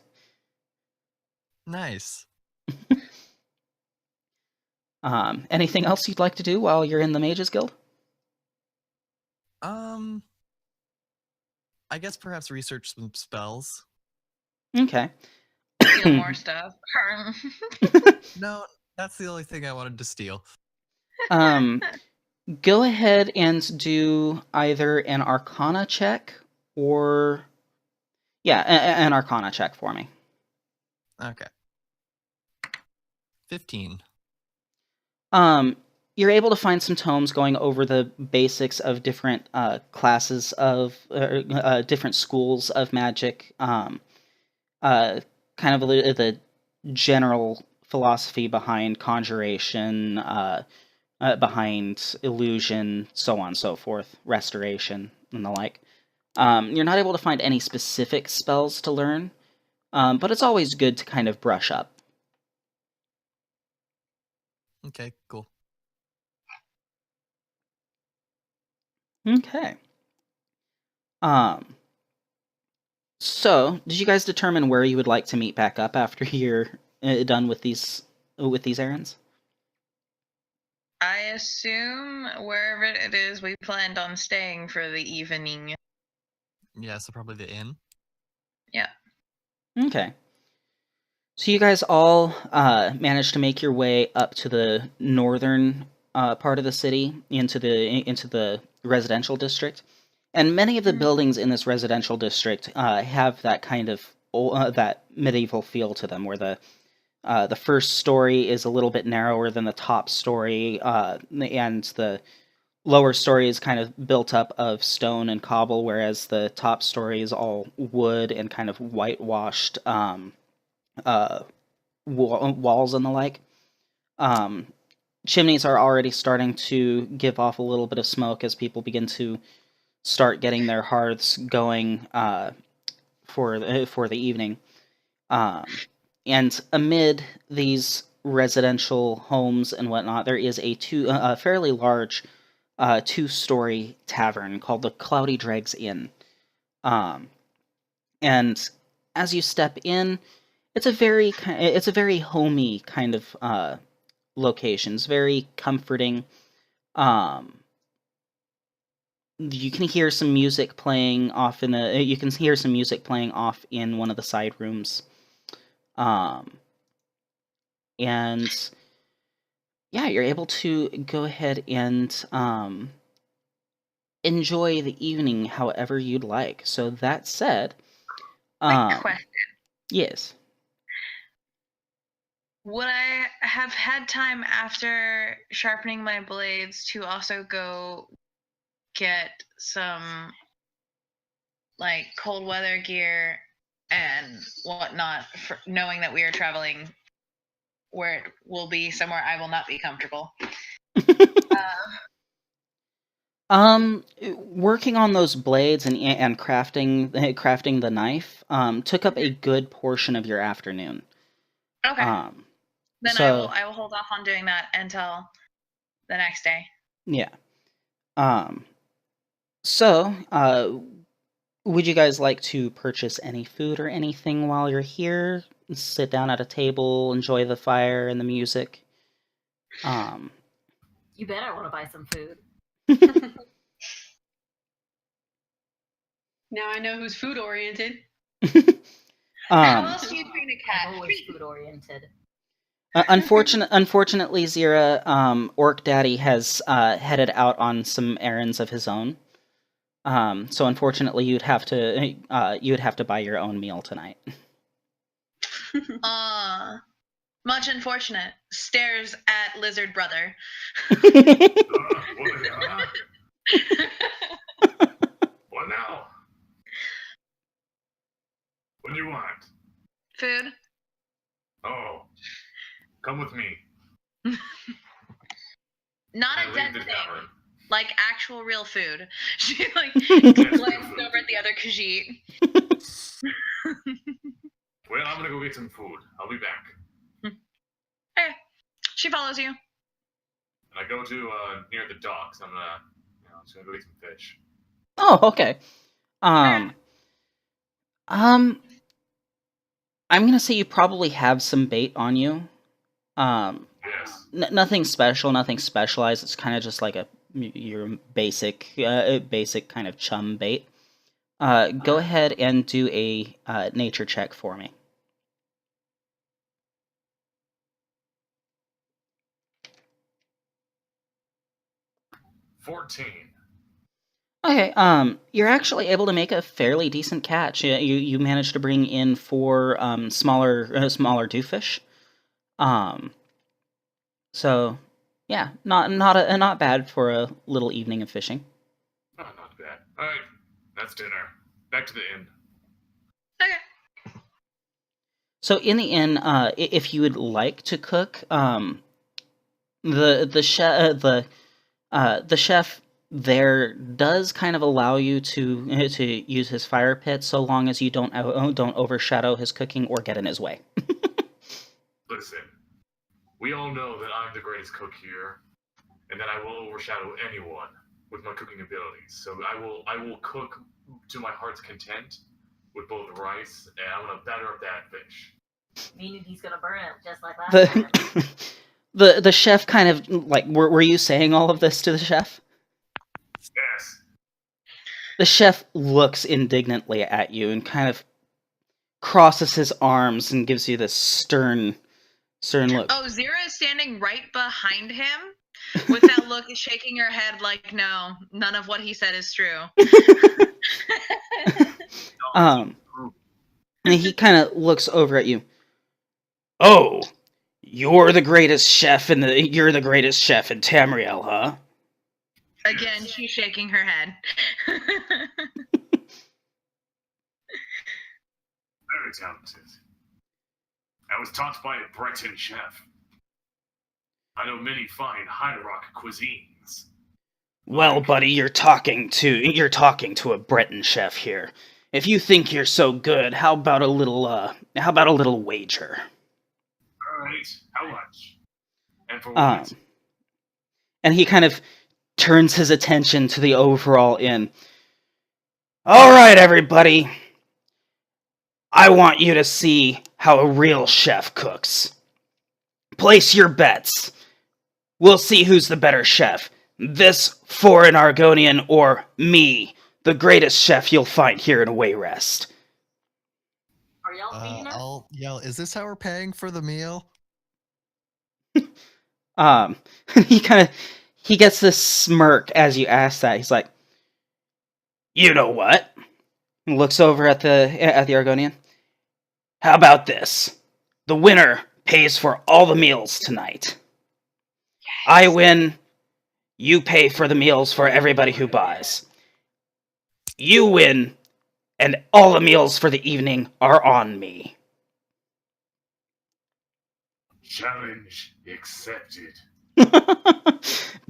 Nice. Anything else you'd like to do while you're in the Mages Guild? I guess perhaps research some spells. Okay. steal more stuff. No, that's the only thing I wanted to steal. Go ahead and do either an Arcana check or... Yeah, an Arcana check for me. Okay. 15. You're able to find some tomes going over the basics of different classes of different schools of magic. Kind of the general philosophy behind conjuration, behind illusion, so on and so forth, restoration, and the like. You're not able to find any specific spells to learn, but it's always good to kind of brush up. Okay, cool. Okay. So, did you guys determine where you would like to meet back up after you're done with these errands? I assume wherever it is we planned on staying for the evening. Yeah, so probably the inn. Yeah. Okay. So you guys all managed to make your way up to the northern part of the city, into the residential district, and many of the buildings in this residential district have that kind of that medieval feel to them, where the first story is a little bit narrower than the top story, and the lower story is kind of built up of stone and cobble, whereas the top story is all wood and kind of whitewashed walls and the like. Chimneys are already starting to give off a little bit of smoke as people begin to start getting their hearths going for the evening. And amid these residential homes and whatnot, there is a fairly large two-story tavern called the Cloudy Dregs Inn. And as you step in, it's a very homey kind of location. It's very comforting. You can hear some music playing off in one of the side rooms. And yeah, you're able to go ahead and enjoy the evening however you'd like. So that said, Quick question. yes. Would I have had time after sharpening my blades to also go get some like cold weather gear and whatnot, knowing that we are traveling where it will be somewhere I will not be comfortable? Working on those blades and crafting the knife took up a good portion of your afternoon. Okay. Then so, I will hold off on doing that until the next day. Yeah. So, would you guys like to purchase any food or anything while you're here? Sit down at a table, enjoy the fire and the music. You bet I want to buy some food. Now I know who's food oriented. How else do you train a cat? I'm always food oriented. Unfortunately, Zira, Orc Daddy has headed out on some errands of his own. So unfortunately, you'd have to buy your own meal tonight. Much unfortunate. Stares at Lizard Brother. What now? What do you want? Food. Oh, come with me. Not I a dead leave the thing. tavern. Like actual real food. She glances over at the other Khajiit. Well, I'm gonna go get some food. I'll be back. Okay. She follows you. And I go to near the docks. I'm just gonna go get some fish. Oh, okay. I'm gonna say you probably have some bait on you. Yes. Nothing special, nothing specialized. It's kind of just like your basic kind of chum bait. Go ahead and do a nature check for me. 14. Okay, you're actually able to make a fairly decent catch. You managed to bring in 4 smaller doofish. So yeah, not bad for a little evening of fishing. Oh, not bad. Alright, that's dinner. Back to the inn. Okay. So in the inn, if you would like to cook, the chef there does kind of allow you to use his fire pit, so long as you don't overshadow his cooking or get in his way. Listen, we all know that I'm the greatest cook here, and that I will overshadow anyone with my cooking abilities. So I will cook to my heart's content with both rice, and I'm gonna batter up that fish. Meaning he's gonna burn it just like last time. The chef kind of like were you saying all of this to the chef? Yes. The chef looks indignantly at you and kind of crosses his arms and gives you this stern look. Oh, Zira is standing right behind him with that look, shaking her head like, no, none of what he said is true. And he kind of looks over at you. Oh, you're the greatest chef in Tamriel, huh? Again, she's shaking her head. Very talented. I was taught by a Breton chef. I know many fine high rock cuisines. Well, buddy, you're talking to a Breton chef here. If you think you're so good, how about a little wager? All right, how much? And for what? And he kind of turns his attention to the overall inn. All right, everybody. I want you to see how a real chef cooks. Place your bets. We'll see who's the better chef. This foreign Argonian or me, the greatest chef you'll find here in Wayrest. Are y'all feeding us? I'll yell, is this how we're paying for the meal? He gets this smirk as you ask that. He's like, you know what? He looks over at the Argonian. How about this? The winner pays for all the meals tonight. Yes. I win. You pay for the meals for everybody who buys. You win, and all the meals for the evening are on me. Challenge accepted.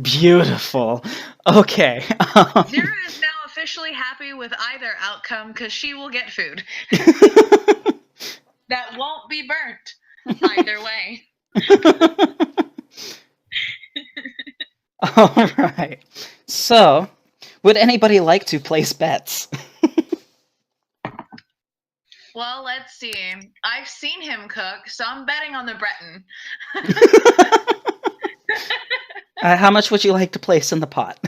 Beautiful. Okay. Zira is now officially happy with either outcome because she will get food. That won't be burnt either way. All right. So, would anybody like to place bets? Well, let's see. I've seen him cook, so I'm betting on the Breton. How much would you like to place in the pot?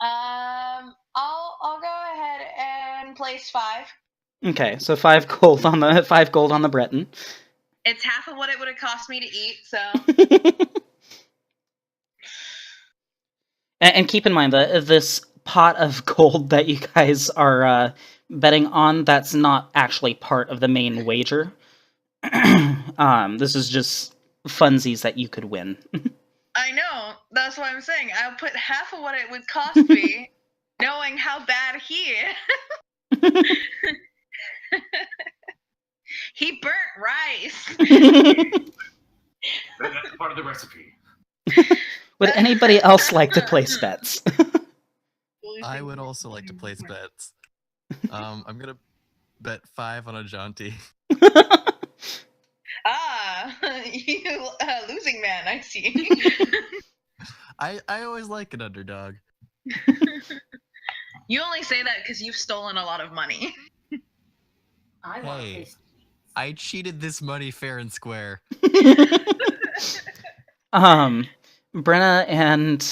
I'll go ahead and place 5. Okay, so 5 gold on the Breton. It's half of what it would have cost me to eat, so. And keep in mind that this pot of gold that you guys are betting on, that's not actually part of the main wager. This is just funsies that you could win. I know. That's what I'm saying. I'll put half of what it would cost me, knowing how bad he is. He burnt rice. That's part of the recipe. Would anybody else like to place bets? I would also like to place bets. I'm gonna bet 5 on a jaunty. You losing man, I see. I always like an underdog. You only say that because you've stolen a lot of money. Hey, I cheated this money fair and square. Brenna and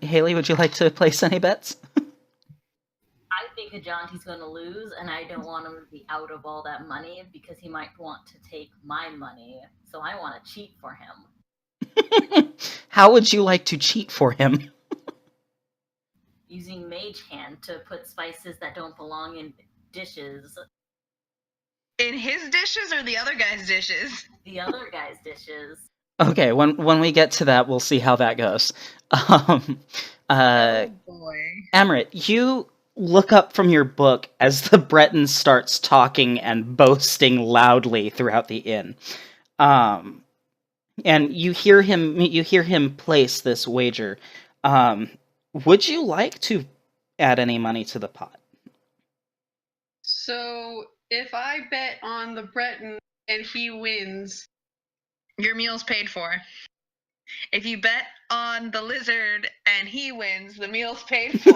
Haley, would you like to place any bets? I think Ajanti's going to lose, and I don't want him to be out of all that money because he might want to take my money. So I want to cheat for him. How would you like to cheat for him? using Mage Hand to put spices that don't belong in dishes. In his dishes or the other guy's dishes? The other guy's dishes. Okay, when we get to that, we'll see how that goes. Oh boy. Amrit, you look up from your book as the Breton starts talking and boasting loudly throughout the inn. And you hear him place this wager. Would you like to add any money to the pot? So if I bet on the Breton and he wins, Your meal's paid for. If you bet on the lizard and he wins, the meal's paid for.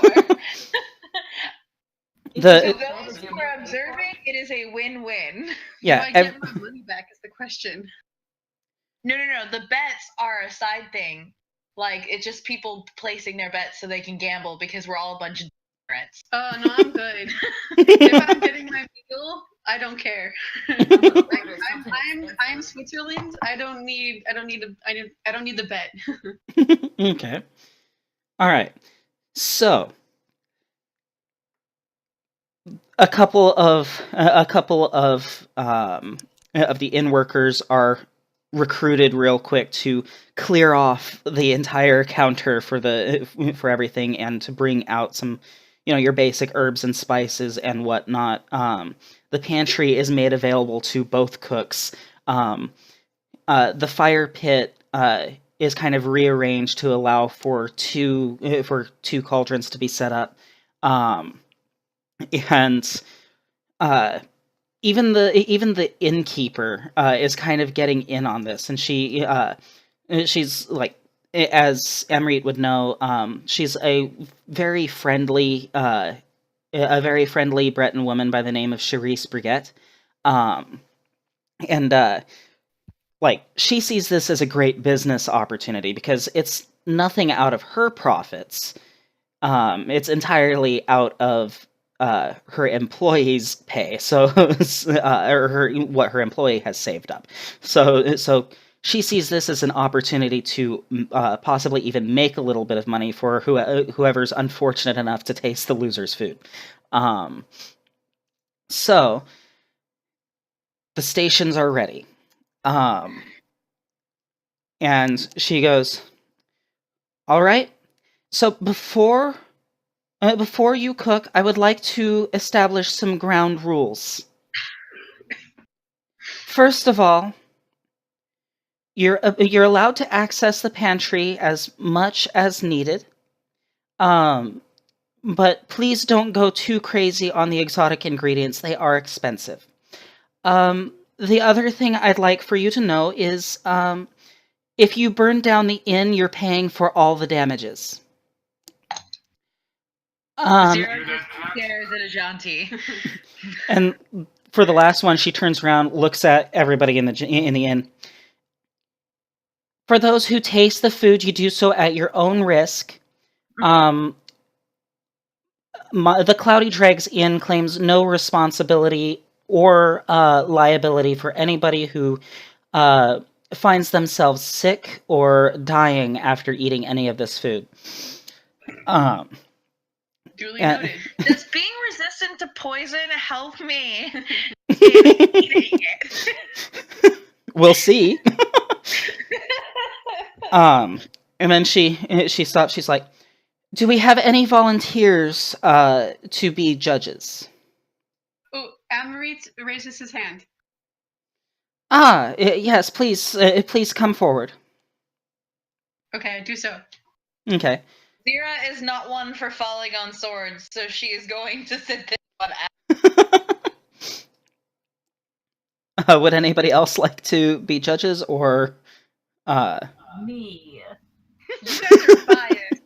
To those who are observing, it is a win-win. Yeah, do I get my money back is the question. No. The bets are a side thing. Like, it's just people placing their bets so they can gamble because we're all a bunch of brats. Oh no, I'm good. If I'm getting my meal, I don't care. I'm Switzerland. I don't need the bet. Okay. All right. So, a couple of the inn workers are recruited real quick to clear off the entire counter for everything and to bring out some, your basic herbs and spices and whatnot. The pantry is made available to both cooks. The fire pit is kind of rearranged to allow for two cauldrons to be set up, and even the innkeeper is kind of getting in on this, and she's like, as Emreet would know, she's a very friendly Breton woman by the name of Charisse Briguette, and she sees this as a great business opportunity because it's nothing out of her profits. It's entirely out of her employees' pay, so or what her employee has saved up. So she sees this as an opportunity to possibly even make a little bit of money for whoever's unfortunate enough to taste the loser's food. So the stations are ready. And she goes, all right, so before you cook, I would like to establish some ground rules. First of all, you're allowed to access the pantry as much as needed, but please don't go too crazy on the exotic ingredients. They are expensive. The other thing I'd like for you to know is, if you burn down the inn, you're paying for all the damages. Zero stares at Ajanti. And for the last one, she turns around, looks at everybody in the inn. For those who taste the food, you do so at your own risk. The Cloudy Dregs Inn claims no responsibility or liability for anybody who finds themselves sick or dying after eating any of this food. Duly noted. Does being resistant to poison help me eating it? We'll see. And then she stops. She's like, "Do we have any volunteers to be judges?" Oh, Amarit raises his hand. Yes, please come forward. Okay, I do so. Okay. Zira is not one for falling on swords, so she is going to sit this one out. Would anybody else like to be judges, or Me. You guys are biased.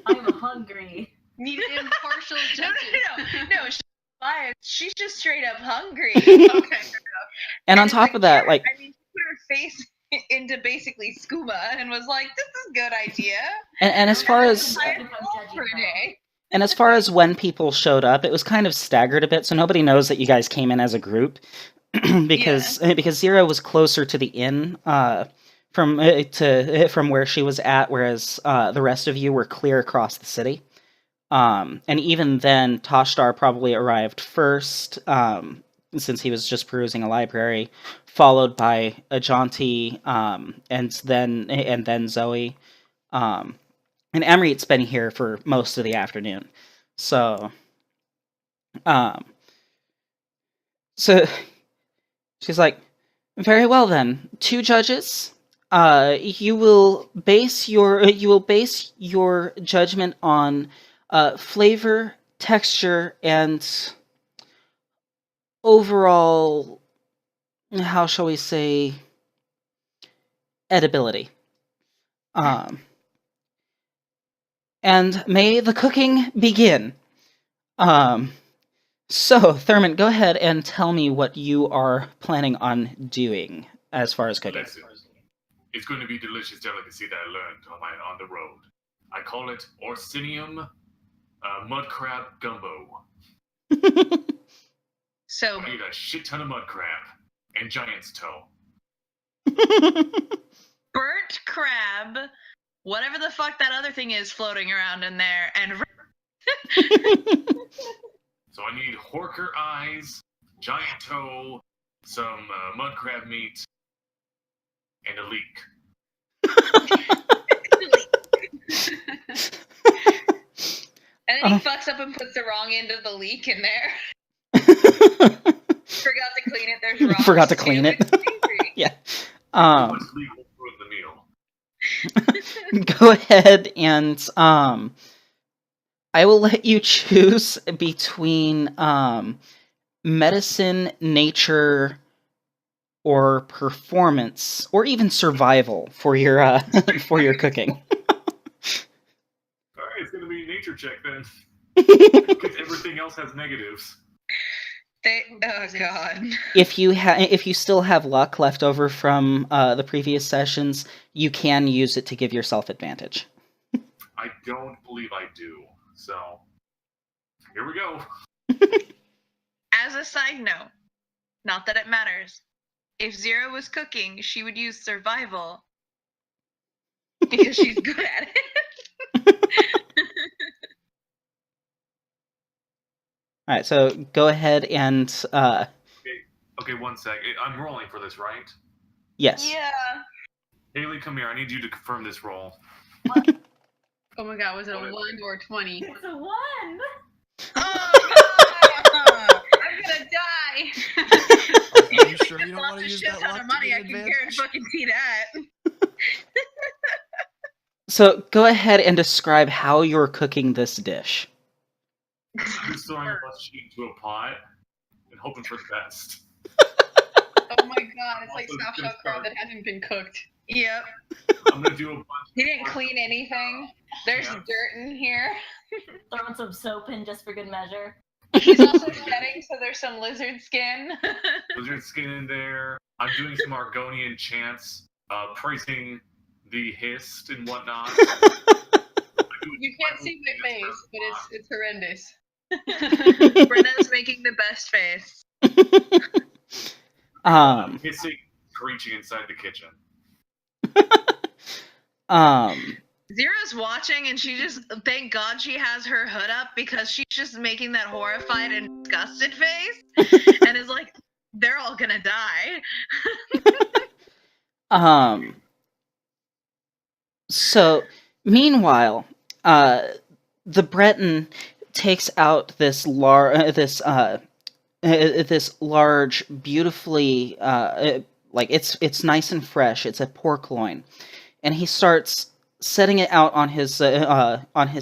I'm hungry. Need impartial judges. No, she's biased. She's just straight up hungry. Okay, fair enough. And on top of that, like, I mean, she put her face into basically scuba and was like, "This is a good idea." and as far as when people showed up, it was kind of staggered a bit, so nobody knows that you guys came in as a group, because Zira was closer to the inn from where she was at, whereas the rest of you were clear across the city. And even then, Toshtar probably arrived first, since he was just perusing a library, followed by Ajanti, and then Zoe. And Emreet's been here for most of the afternoon. So she's like, very well then. 2 judges. You will base your judgment on flavor, texture, and overall, how shall we say, edibility. And may the cooking begin. So, Thurman, go ahead and tell me what you are planning on doing as far as cooking. Listen, it's going to be delicious delicacy that I learned on the road. I call it Orsinium mud crab gumbo. So I need a shit ton of mud crab and giant's toe. burnt crab, whatever the fuck that other thing is floating around in there, and So I need horker eyes, giant toe, some mud crab meat, and a leek. and then he fucks up and puts the wrong end of the leek in there. Forgot to clean it. There's raw. Forgot to clean it. Yeah. Much leek will ruin the meal. Go ahead and I will let you choose between medicine, nature, or performance, or even survival for your for your cooking. Alright, it's gonna be a nature check then. Because everything else has negatives. Oh god. If you still have luck left over from the previous sessions, you can use it to give yourself advantage. I don't believe I do. So, here we go. As a side note, not that it matters, if Zero was cooking, she would use survival because she's good at it. All right, so go ahead and Okay, one sec. I'm rolling for this, right? yes. Yeah. Haley, come here. I need you to confirm this roll. Oh my god, was it a 1 or 20? It's a 1. Oh god! I'm gonna die. Are you sure you don't want to use Shit that ton luck of to money. your I can advantage? guarantee that. So go ahead and describe how you're cooking this dish. I'm just throwing a bunch of shit into a pot and hoping for the best. Oh my god, it's like Also, soft gonna shell crab start- that hasn't been cooked. Yep. I'm gonna do a bunch. He didn't clean anything. There's Yeah. dirt in here. Throwing some soap in just for good measure. He's also shedding, so there's some lizard skin. Lizard skin in there. I'm doing some Argonian chants, praising the hist and whatnot. You can't see my face, but it's horrendous. Brenna's making the best face. Hissing, screeching inside the kitchen. Zero's watching, and she just, thank God she has her hood up, because she's just making that horrified and disgusted face, and is like, they're all gonna die. So meanwhile, the Breton takes out this large, beautifully like it's nice and fresh. It's a pork loin, and he starts setting it out on his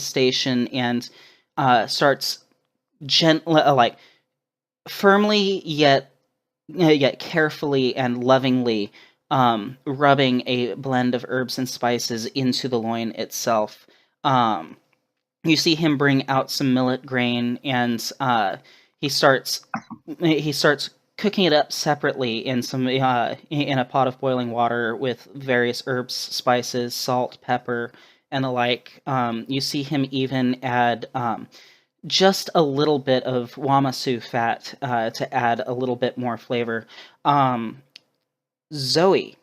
station and starts gently, like firmly yet carefully and lovingly rubbing a blend of herbs and spices into the loin itself. You see him bring out some millet grain, and he starts cooking it up separately in in a pot of boiling water with various herbs, spices, salt, pepper, and the like. You see him even add just a little bit of wamasu fat to add a little bit more flavor. Zoe,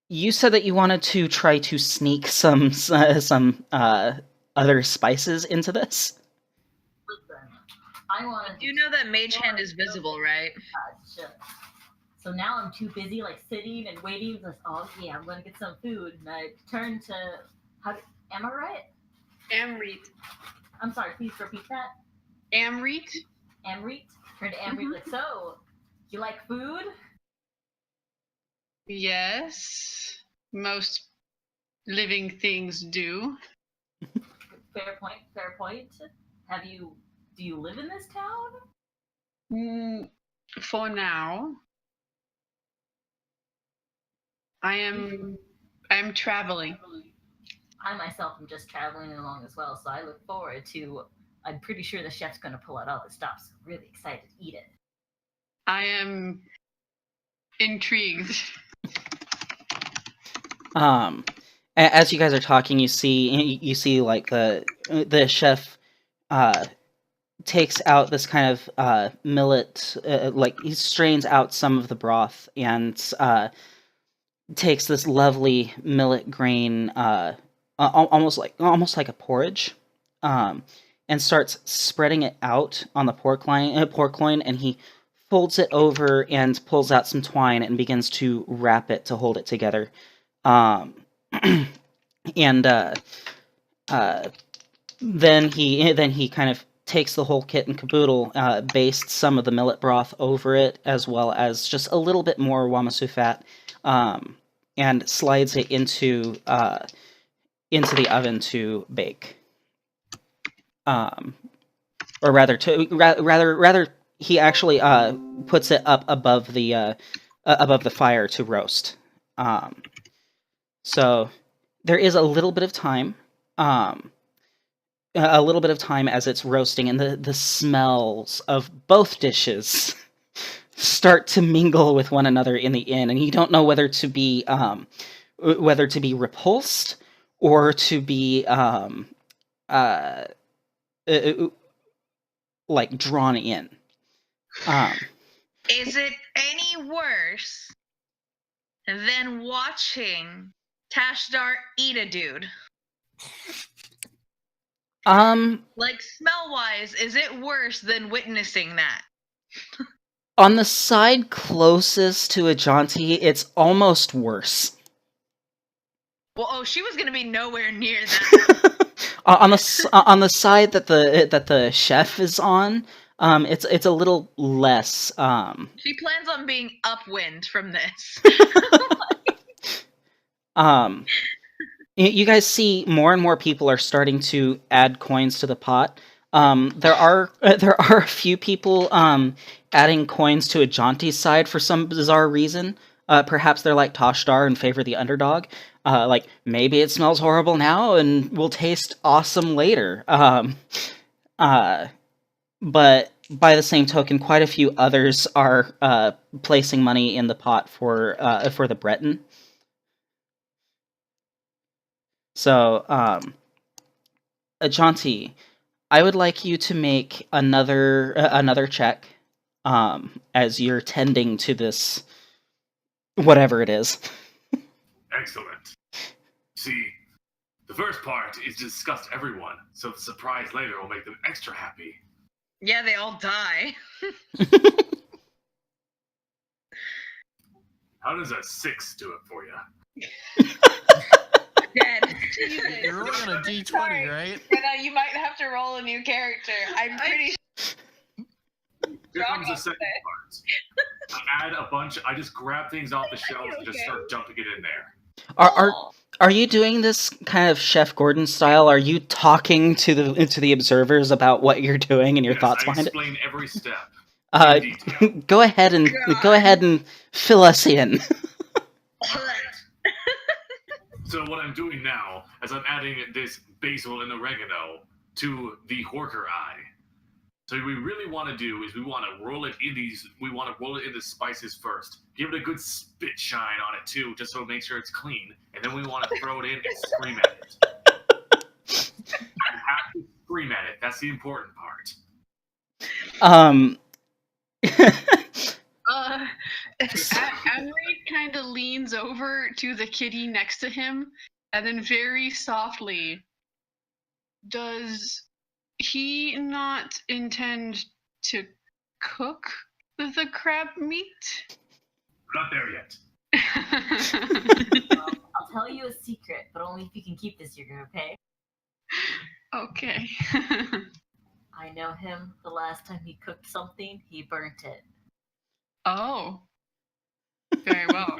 You said that you wanted to try to sneak some other spices into this. Listen, I wanted. You know that Mage Hand is visible, right? Gotcha. So now I'm too busy like sitting and waiting. For, oh yeah, I'm gonna get some food, and I turn to am I right? Amrit. I'm sorry. Please repeat that. Amrit. Amrit. Turn to Amrit. Like, so, you like food? Yes. Most living things do. Fair point. Fair point. Do you live in this town? For now, I'm traveling. I myself am just traveling along as well, so I look forward to. I'm pretty sure the chef's gonna pull out all the stops. So really excited to eat it. I am intrigued. As you guys are talking, you see like the chef takes out this kind of millet, like he strains out some of the broth and takes this lovely millet grain, almost like a porridge, and starts spreading it out on the pork loin, and he folds it over and pulls out some twine and begins to wrap it to hold it together. And then he kind of takes the whole kit and caboodle, bastes some of the millet broth over it, as well as just a little bit more wamasu fat, and slides it into the oven to bake. Or rather, he actually puts it up above the fire to roast. So there is a little bit of time. A little bit of time as it's roasting, and the smells of both dishes start to mingle with one another in the inn, and you don't know whether to be repulsed or to be like drawn in. Is it any worse than watching Tashdar eat a dude? Like, smell-wise, is it worse than witnessing that? On the side closest to Ajanti, it's almost worse. Well, she was gonna be nowhere near that. on the side that the chef is on, it's a little less. She plans on being upwind from this. You guys see more and more people are starting to add coins to the pot. There are a few people adding coins to Ajanti's side for some bizarre reason. Perhaps they're like Tashdar and favor the underdog. Like, maybe it smells horrible now and will taste awesome later. But by the same token, quite a few others are placing money in the pot for the Breton. So, Ajanti, I would like you to make another check, as you're tending to this, whatever it is. Excellent. See, the first part is to disgust everyone, so the surprise later will make them extra happy. Yeah, they all die. How does a 6 do it for you? Dead. You're rolling a d20, right? You might have to roll a new character. I'm pretty Here comes the second part. I add a bunch. I just grab things off the shelves and just start dumping it in there. Are you doing this kind of Chef Gordon style? Are you talking to the observers about what you're doing and your thoughts behind it? I explain every step. Go ahead and fill us in. So what I'm doing now is I'm adding this basil and oregano to the Horker eye. So what we really want to do is we want to roll it in the spices first. Give it a good spit shine on it too, just so it makes sure it's clean. And then we want to throw it in and scream at it. You have to scream at it. That's the important part. Emreet kind of leans over to the kitty next to him, and then very softly, does he not intend to cook the crab meat? We're not there yet. I'll tell you a secret, but only if you can keep this secret, okay? Okay. I know him. The last time he cooked something, he burnt it. Oh. Very well.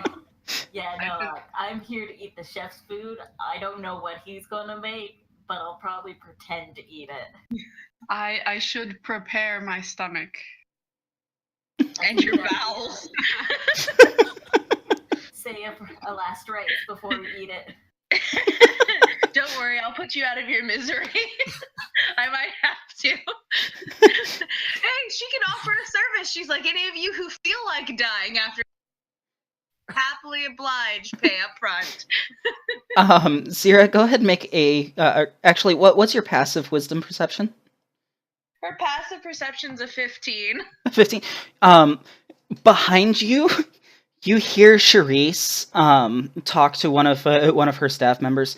Yeah, no, I'm here to eat the chef's food. I don't know what he's gonna make, but I'll probably pretend to eat it. I should prepare my stomach. And your bowels. Say a last rites before we eat it. Don't worry, I'll put you out of your misery. I might have to. Hey, she can offer a service. She's like, any of you who feel like dying after, happily obliged, pay up front. Zira, go ahead and make a... actually, what's your passive wisdom perception? Her passive perception's a 15. 15. Behind you, you hear Charisse talk to one of her staff members.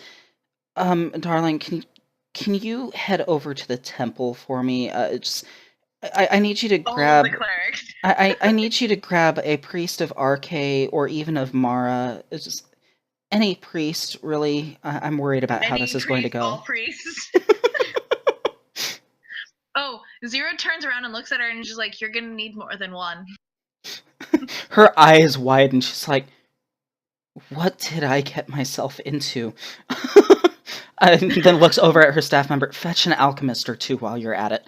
Darling, can you head over to the temple for me? I need you to grab. The cleric. I need you to grab a priest of Arche or even of Mara. It's just any priest, really. I'm worried about how this is going to go. All priests. Oh, Zero turns around and looks at her and she's like, "You're gonna need more than one." Her eyes widen. She's like, "What did I get myself into?" And then looks over at her staff member. Fetch an alchemist or two while you're at it.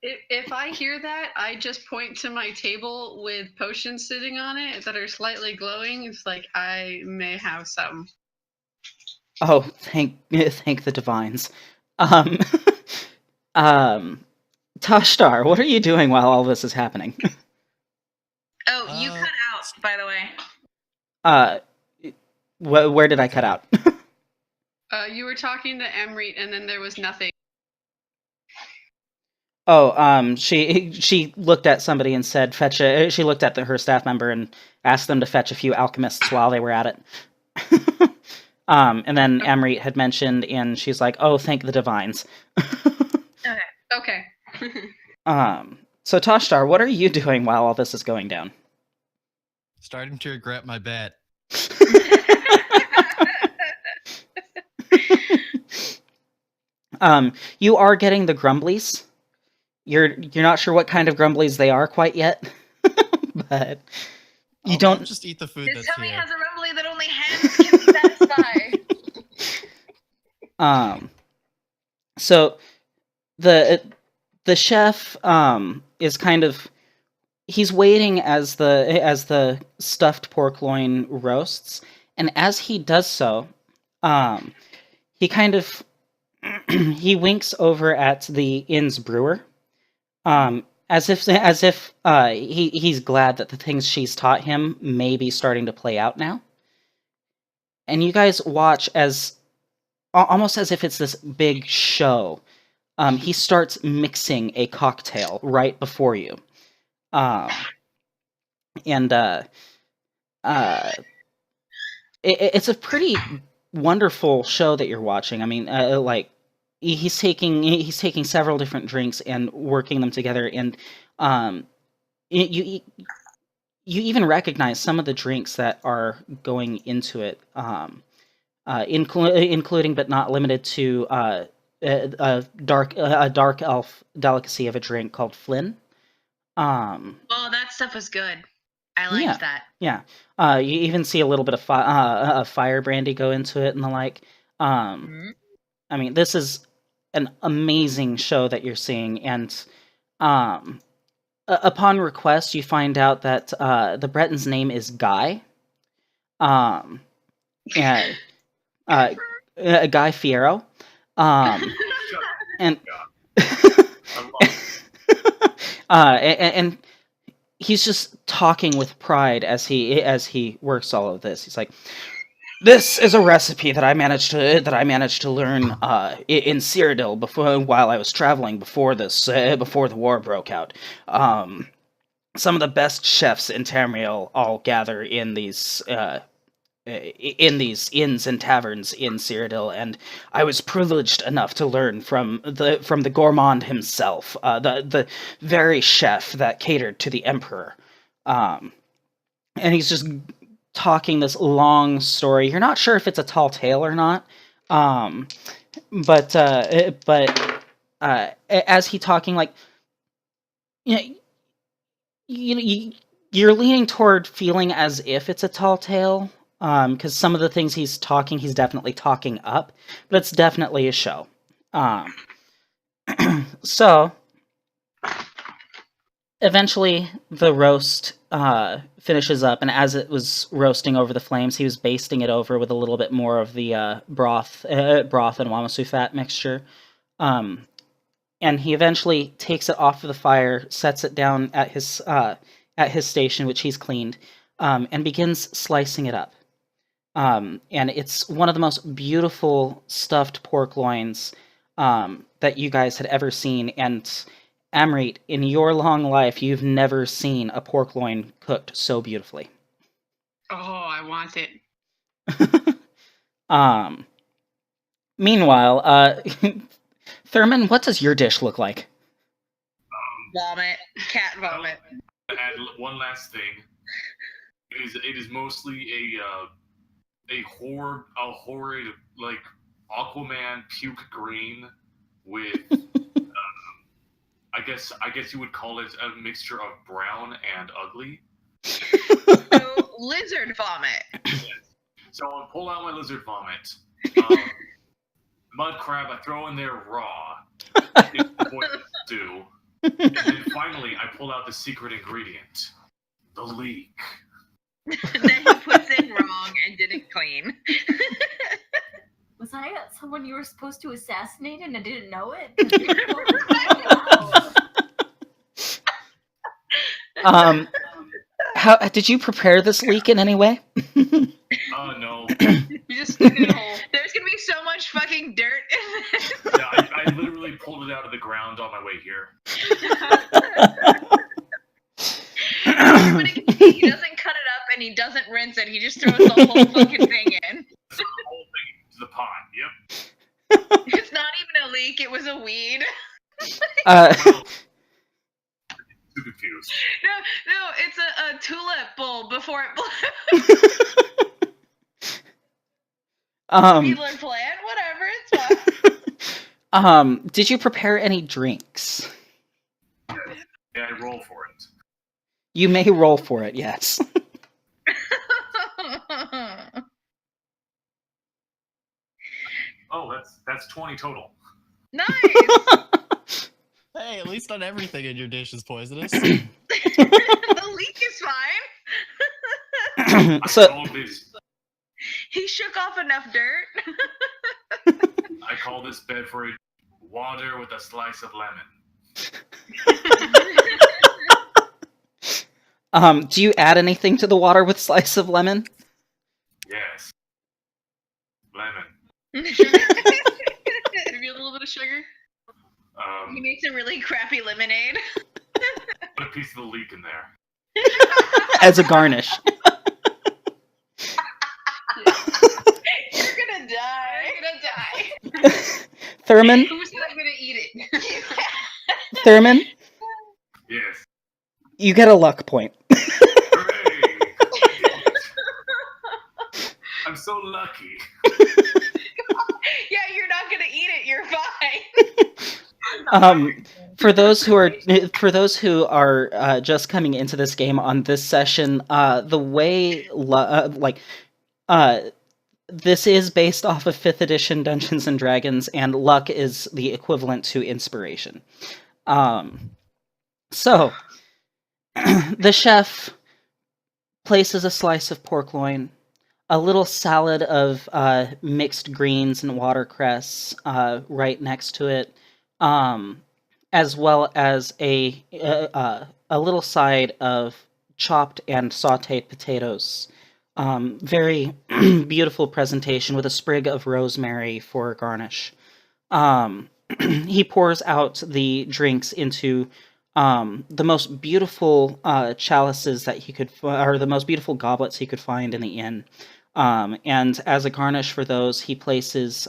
If I hear that, I just point to my table with potions sitting on it that are slightly glowing. It's like, I may have some. Oh, thank the divines. Tashtar, what are you doing while all this is happening? Oh, you cut out, by the way. Where did I cut out? You were talking to Emreet, and then there was nothing. Oh, she looked at somebody and said, "Fetch a." She looked at her staff member and asked them to fetch a few alchemists while they were at it. And then Emreet had mentioned, and she's like, "Oh, thank the divines." Okay. So Tashtar, what are you doing while all this is going down? Starting to regret my bet. You are getting the grumblies. You're not sure what kind of grumblies they are quite yet, but you don't just eat the food This that's tummy here. has a rumbly that only hands can satisfy. So the chef is kind of he's waiting as the stuffed pork loin roasts, and as he does so, he kind of he winks over at the inn's brewer, as if he's glad that the things she's taught him may be starting to play out now. And you guys watch as almost as if it's this big show. He starts mixing a cocktail right before you, it's a pretty wonderful show that you're watching. I mean, like he's taking several different drinks and working them together, and you even recognize some of the drinks that are going into it, including but not limited to a dark elf delicacy of a drink called Flynn. Oh, that stuff was good. I liked that. Yeah. You even see a little bit of fire brandy go into it and the like. I mean, this is an amazing show that you're seeing, and upon request, you find out that the Breton's name is Guy. Guy Fiero. And and he's just talking with pride as he works all of this. He's like, "This is a recipe that I managed to learn in Cyrodiil while I was traveling before the war broke out. some of the best chefs in Tamriel all gather in these inns and taverns in Cyrodiil, and I was privileged enough to learn from the gourmand himself, the very chef that catered to the emperor. And he's just talking this long story. You're not sure if it's a tall tale or not, but as he talking, like, you know, you're leaning toward feeling as if it's a tall tale, because some of the things he's definitely talking up, but it's definitely a show. So eventually the roast finishes up, and as it was roasting over the flames, he was basting it over with a little bit more of the broth and wamasu fat mixture. And he eventually takes it off of the fire, sets it down at his station, which he's cleaned, and begins slicing it up. And it's one of the most beautiful stuffed pork loins that you guys had ever seen. And Amrit, in your long life, you've never seen a pork loin cooked so beautifully. Oh, I want it. Meanwhile, Thurman, what does your dish look like? Vomit. Cat vomit. Add one last thing. It is mostly a horrid like Aquaman puke green with I guess you would call it a mixture of brown and ugly. So lizard vomit. Yes. So I'll pull out my lizard vomit. Mud crab I throw in there raw. It's boiled stew. And then finally I pull out the secret ingredient. The leek. That he puts in wrong and didn't clean. Was I someone you were supposed to assassinate and I didn't know it? How did you prepare this leek in any way? No. You just stick it in a hole. There's gonna be so much fucking dirt in this. Yeah, I literally pulled it out of the ground on my way here. He doesn't cut it up and he doesn't rinse it. He just throws the whole fucking thing in. The whole thing into the pot. Yep. It's not even a leek. It was a weed. Too confused. No, it's a tulip bulb before it blew. Peeler plant, whatever, it's fine. Did you prepare any drinks? Yeah, I roll for it. You may roll for it, yes. Oh, that's 20 total. Nice. Hey, at least not everything in your dish is poisonous. The leek is fine. So He shook off enough dirt. I call this beverage water with a slice of lemon. Do you add anything to the water with slice of lemon? Yes. Lemon. Maybe a little bit of sugar. He makes a really crappy lemonade. Put a piece of the leek in there. As a garnish. You're gonna die. Thurman? Who's not gonna eat it? Thurman? Yes. You get a luck point. Hooray! I'm so lucky. Yeah, you're not gonna eat it. You're fine. For those who are just coming into this game on this session, the way this is based off of 5th edition Dungeons and Dragons, and luck is the equivalent to inspiration. So the chef places a slice of pork loin, a little salad of mixed greens and watercress right next to it, as well as a little side of chopped and sautéed potatoes. Very beautiful presentation with a sprig of rosemary for garnish. He pours out the drinks into the most beautiful chalices that he could, or the most beautiful goblets he could find in the inn. And as a garnish for those, he places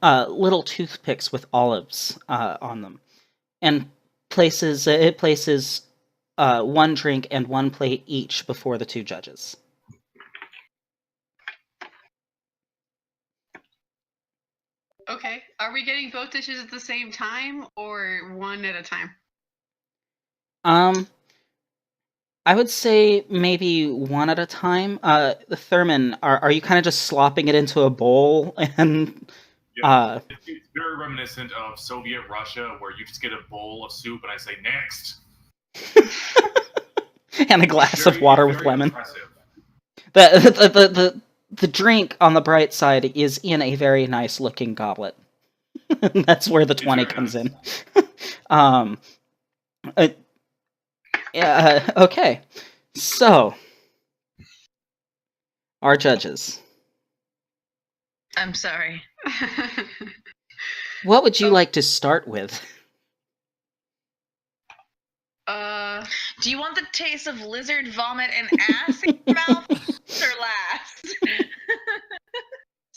little toothpicks with olives on them, and places one drink and one plate each before the two judges. Okay. Are we getting both dishes at the same time or one at a time? I would say maybe one at a time. Thurman, are you kind of just slopping it into a bowl and? Yeah, it's very reminiscent of Soviet Russia, where you just get a bowl of soup and I say next, and a glass of water with lemon. Impressive. The drink on the bright side is in a very nice looking goblet. That's where the 20 comes in. Okay, so our judges. I'm sorry. What would you like to start with? Do you want the taste of lizard vomit and ass in your mouth or last?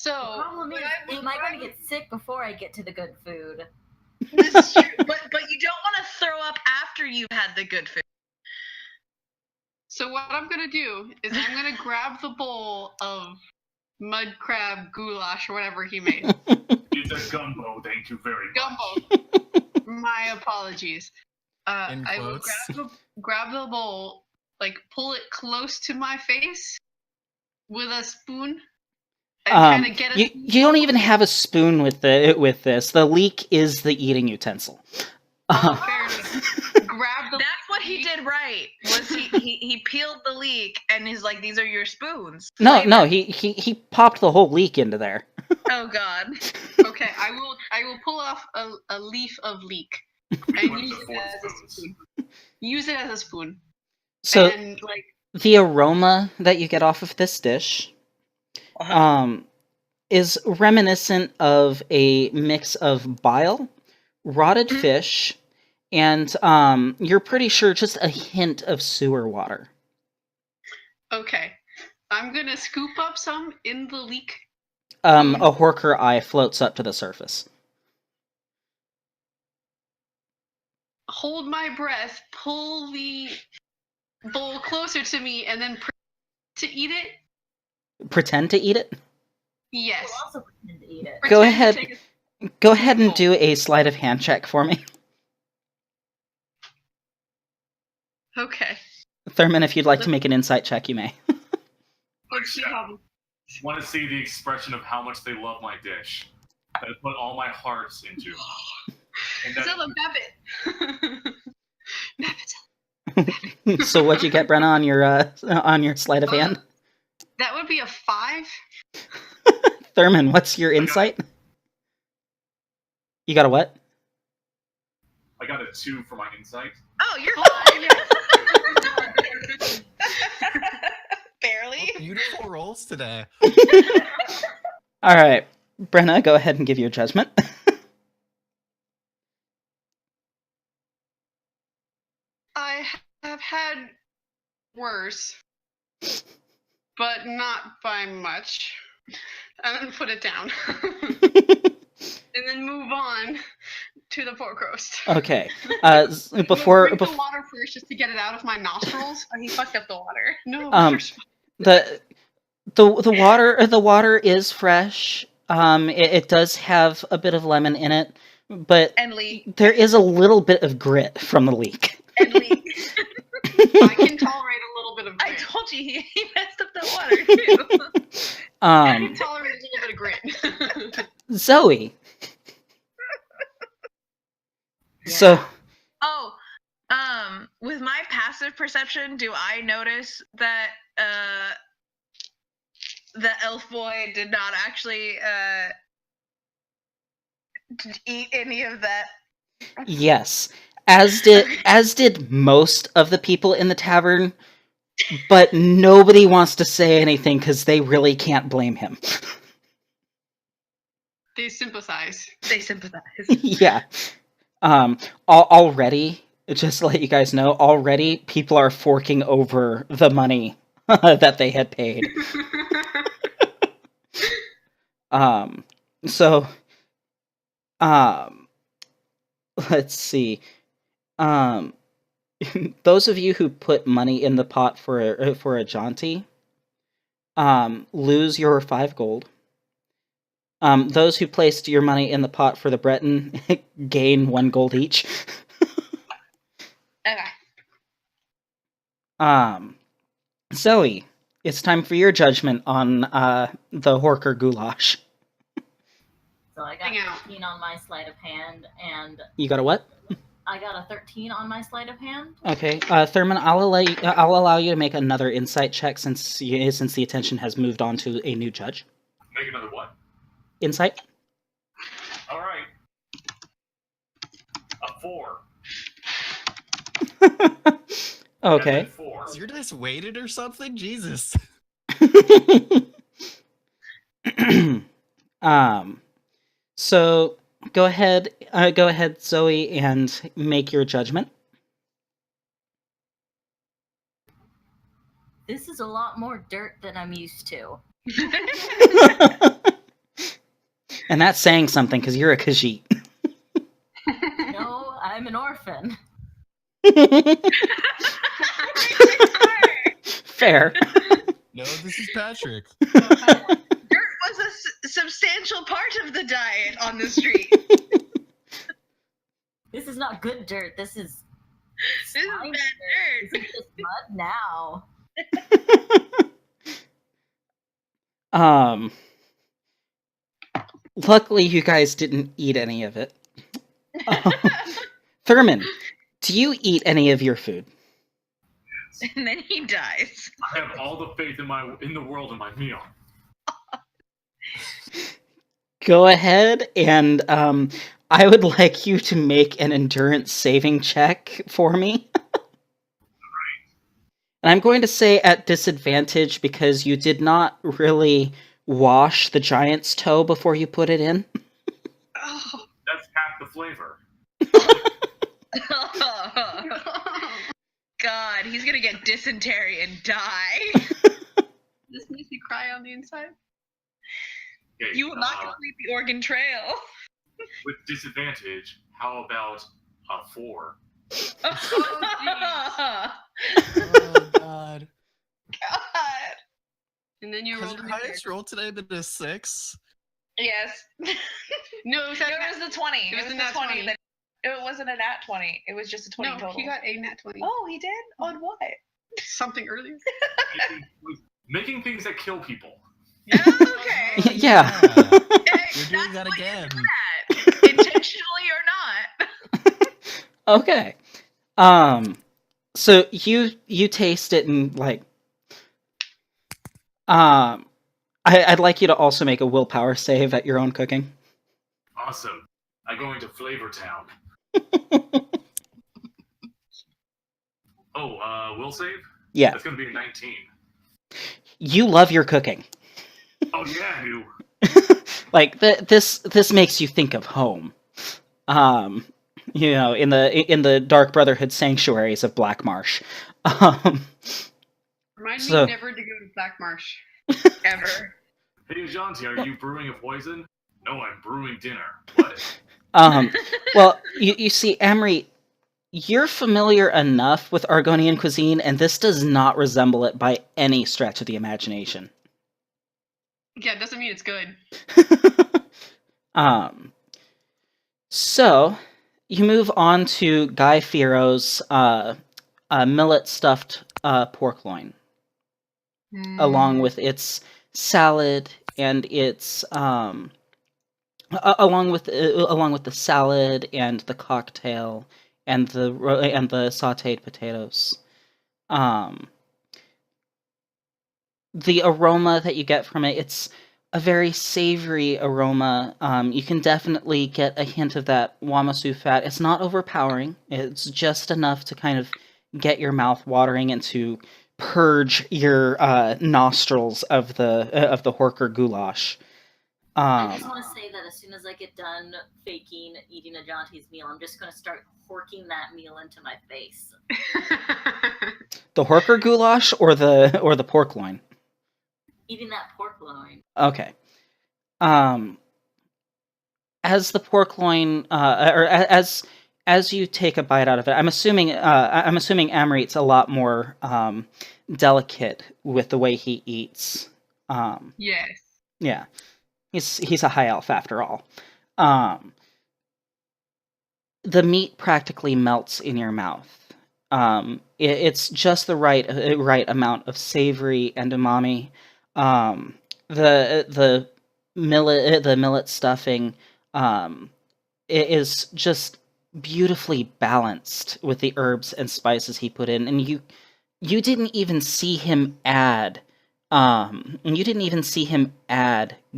The problem is, am I going to get sick before I get to the good food? This is true, but you don't want to throw up after you've had the good food. So what I'm gonna do is I'm gonna grab the bowl of mud crab goulash or whatever he made. It's a gumbo, thank you very much. Gumbo. My apologies. In I will quotes. grab the bowl, like pull it close to my face with a spoon, and kind of get it. You don't even have a spoon with this. The leek is the eating utensil. Fair enough. Grab the. That's what he did right. Was he peeled the leek and he's like, these are your spoons. No, he popped the whole leek into there. Oh God. Okay, I will pull off a leaf of leek We and went use to it 4 as a spoons. spoon. Use it as a spoon. So And like the aroma that you get off of this dish, is reminiscent of a mix of bile, rotted fish, and you're pretty sure just a hint of sewer water. okay, I'm gonna scoop up some in the leek. A Horker eye floats up to the surface. Hold my breath, pull the bowl closer to me, and then to eat it. Pretend to eat it? Yes. I'll also pretend to eat it. Go Pretend to ahead. take Go ahead and do a sleight of hand check for me. Okay. Thurman, if you'd like to make an insight check, you may. Let's see how. Want to see the expression of how much they love my dish. That I put all my hearts into. And that, Zilla, Babbitt. So what'd you get, Brenna, on your sleight of hand? That would be a 5. Thurman, what's your insight? You got a what? I got a 2 for my insight. Oh, you're fine. Barely. Beautiful rolls today. All right, Brenna, go ahead and give your judgment. I have had worse, but not by much. And then put it down. And then move on to the pork roast. Okay. Before Before the water first, just to get it out of my nostrils. Oh, he fucked up the water. No. the water is fresh. It does have a bit of lemon in it, but And leek. there is a little bit of grit from the leek. And leek. I can tolerate a little bit of I grit. told you he messed up the water too. I can tolerate a little bit of grit. Zoe. Yeah. So Oh, with my passive perception, do I notice that the elf boy did not actually eat any of that? yes, as did most of the people in the tavern, but nobody wants to say anything because they really can't blame him. They sympathize. They sympathize. Yeah. Already, just to let you guys know, already people are forking over the money that they had paid. So, let's see. Those of you who put money in the pot for a jaunty, lose your 5 gold. Those who placed your money in the pot for the Breton gain 1 gold each. Okay. Zoe, it's time for your judgment on the Wrothgar goulash. So I got 13 on my sleight of hand, and You got a what? I got a 13 on my sleight of hand. Okay, Thurman, I'll allow you to make another insight check since the attention has moved on to a new judge. Make another what? Insight. All right. A 4. Okay. And then 4. Is your dice weighted or something? Jesus. So go ahead, Zoe, and make your judgment. This is a lot more dirt than I'm used to. And that's saying something because you're a Khajiit. No, I'm an orphan. Fair. No, this is Patrick. Dirt was a substantial part of the diet on the street. This is not good dirt. This is This is slime bad dirt. This is just mud now. Luckily, you guys didn't eat any of it. Thurman, do you eat any of your food? And then he dies. I have all the faith in the world in my meal. Go ahead, and I would like you to make an endurance saving check for me. And I'm going to say at disadvantage because you did not really wash the giant's toe before you put it in. Oh. That's half the flavor. God, he's gonna get dysentery and die. This makes me cry on the inside. Okay, You will not complete the Oregon Trail. with disadvantage, how about a 4? Oh, Oh, God. God. And then you Has rolled your a highest roll today been a 6? Yes. No, it was, No, it was the 20. It was the a nat 20. that- it wasn't a nat 20. It was just a 20 No, total. he got a nat 20. Oh, he did? On what? Something earlier. Making things that kill people. Okay. Yeah. You're doing that again. Intentionally or not. Okay. So you taste it and like I'd like you to also make a willpower save at your own cooking. Awesome. I go into Flavor Town. Will save? Yeah. That's gonna be a 19. You love your cooking. Oh yeah, I do. Like this makes you think of home. You know, in the Dark Brotherhood sanctuaries of Black Marsh. Remind So- me never to go to Black Marsh. Ever. Hey Ajanti, are you brewing a poison? No, I'm brewing dinner. What? Well, you see, Emery, you're familiar enough with Argonian cuisine, and this does not resemble it by any stretch of the imagination. Yeah, it doesn't mean it's good. So you move on to Guy Fieri's millet stuffed pork loin, along with its salad and its along with the salad and the cocktail and the sautéed potatoes. The aroma that you get from it's a very savory aroma. You can definitely get a hint of that wamasu fat. It's not overpowering. It's just enough to kind of get your mouth watering and to purge your nostrils of the Wrothgar goulash. I just want to say that as soon as I get done faking eating Ajanti's meal, I'm just going to start horking that meal into my face. The horker goulash or the pork loin? Eating that pork loin. Okay. As the pork loin, or as you take a bite out of it, I'm assuming Amrit's a lot more delicate with the way he eats. Yes. Yeah, he's a high elf after all. The meat practically melts in your mouth. It's just the right amount of savory and umami. The millet stuffing it is just beautifully balanced with the herbs and spices he put in, and you didn't even see him add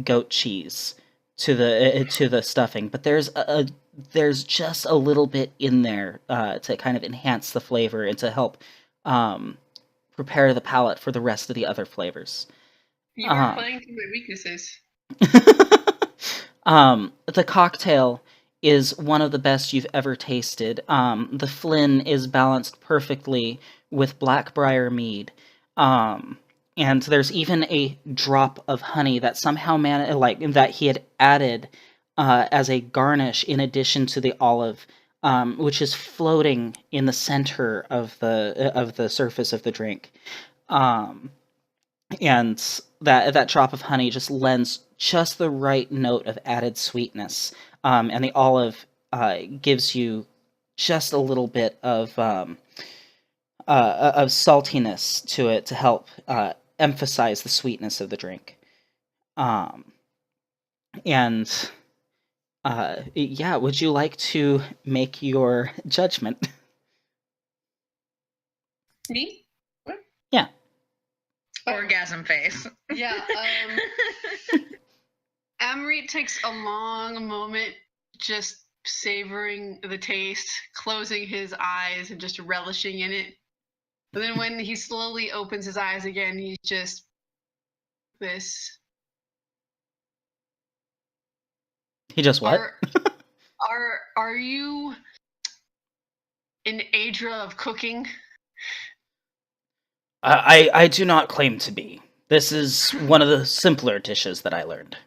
goat cheese to the stuffing, but there's just a little bit in there to kind of enhance the flavor and to help prepare the palate for the rest of the other flavors. You are playing to my weaknesses. The cocktail is one of the best you've ever tasted. The Flynn is balanced perfectly with Blackbriar mead. And there's even a drop of honey that somehow that he had added as a garnish in addition to the olive, which is floating in the center of the surface of the drink. And that drop of honey just lends just the right note of added sweetness, and the olive gives you just a little bit of saltiness to it to help emphasize the sweetness of the drink. Would you like to make your judgment? Me? Yeah. Orgasm face. Yeah. Amrit takes a long moment just savoring the taste, closing his eyes and just relishing in it. But then when he slowly opens his eyes again, he's just this. He just what? Are you an Adra of cooking? I do not claim to be. This is one of the simpler dishes that I learned.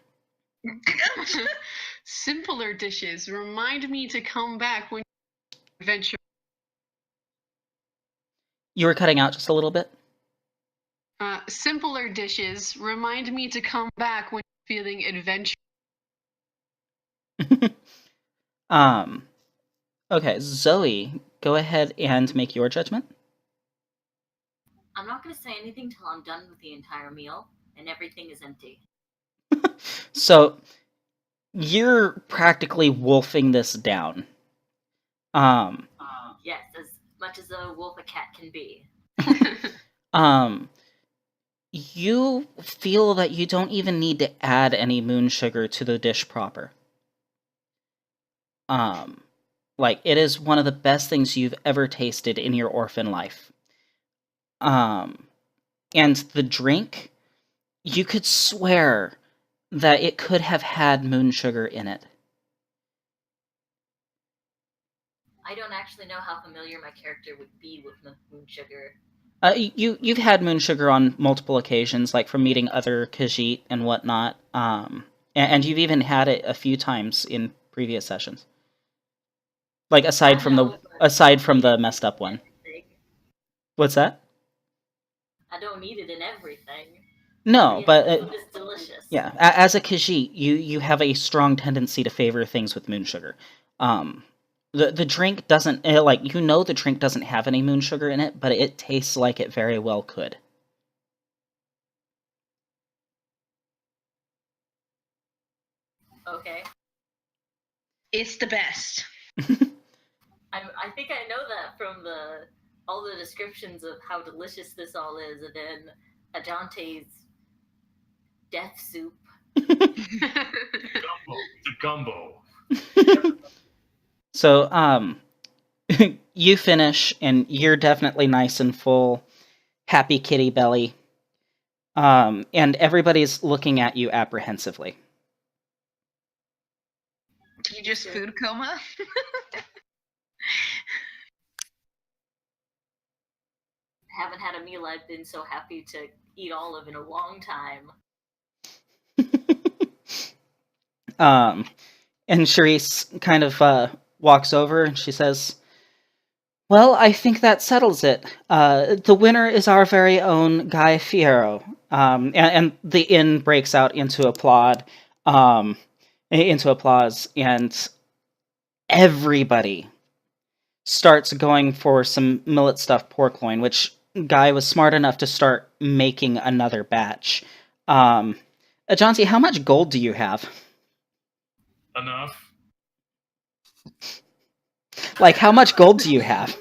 Simpler dishes. Remind me to come back when you adventure. You were cutting out just a little bit? Simpler dishes. Remind me to come back when you're feeling adventure. Okay, Zoe, go ahead and make your judgment. I'm not going to say anything till I'm done with the entire meal and everything is empty. So, you're practically wolfing this down. Yes, as much as a wolf a cat can be. You feel that you don't even need to add any moon sugar to the dish proper. It is one of the best things you've ever tasted in your orphan life. And the drink, you could swear that it could have had moon sugar in it. I don't actually know how familiar my character would be with moon sugar. You've had moon sugar on multiple occasions, like from meeting other Khajiit and whatnot. And you've even had it a few times in previous sessions. Like aside from the messed up one. What's that? I don't need it in everything. No, but it's delicious. Yeah, as a Khajiit, you have a strong tendency to favor things with moon sugar. The drink doesn't the drink doesn't have any moon sugar in it, but it tastes like it very well could. Okay. It's the best. I think I know that from all the descriptions of how delicious this all is, and then Ajante's death soup. Gumbo. So, you finish, and you're definitely nice and full, happy kitty belly, and everybody's looking at you apprehensively. You just food coma? Haven't had a meal I've been so happy to eat all of in a long time. And Charisse kind of walks over and she says, "Well, I think that settles it. The winner is our very own Guy Fiero." And the inn breaks out into applause, and everybody starts going for some millet stuffed pork loin, which Guy was smart enough to start making another batch. Ajanti, how much gold do you have? Enough. Like, how much gold do you have?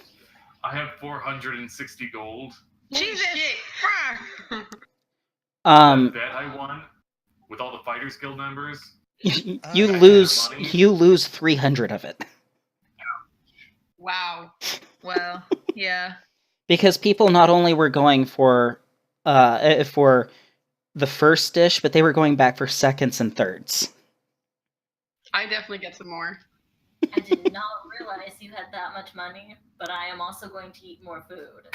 I have 460 gold. Jesus! That bet I won with all the Fighters Guild members. You lose 300 of it. Wow. Well, yeah. Because people not only were going for the first dish, but they were going back for seconds and thirds. I definitely get some more. I did not realize you had that much money, but I am also going to eat more food.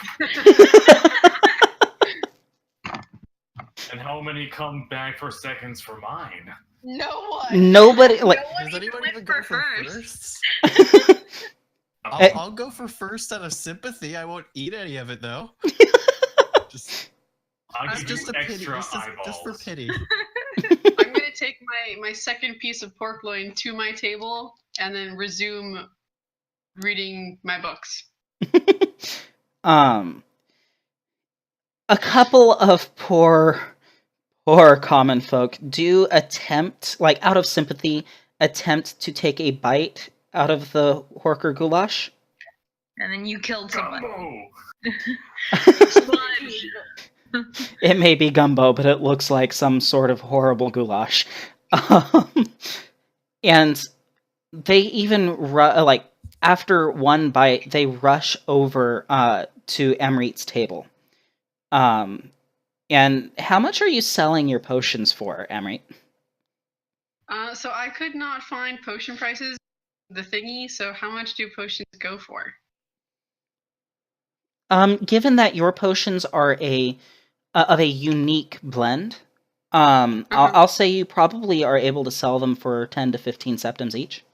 And how many come back for seconds for mine? No one. Nobody like. Does anyone even go for firsts? Eh. I'll go for first out of sympathy. I won't eat any of it though. I'll give Just you a pity. extra Just for eyeballs. pity. I'm gonna take my second piece of pork loin to my table and then resume reading my books. A couple of poor common folk do attempt, like out of sympathy, attempt to take a bite out of the Horker goulash. And then you killed someone. Gumbo! It may be gumbo, but it looks like some sort of horrible goulash. And they even, after one bite, they rush over to Emreet's table. And how much are you selling your potions for, Emreet? So I could not find potion prices, the thingy, so how much do potions go for? Given that your potions are of a unique blend, I'll say you probably are able to sell them for 10 to 15 septims each.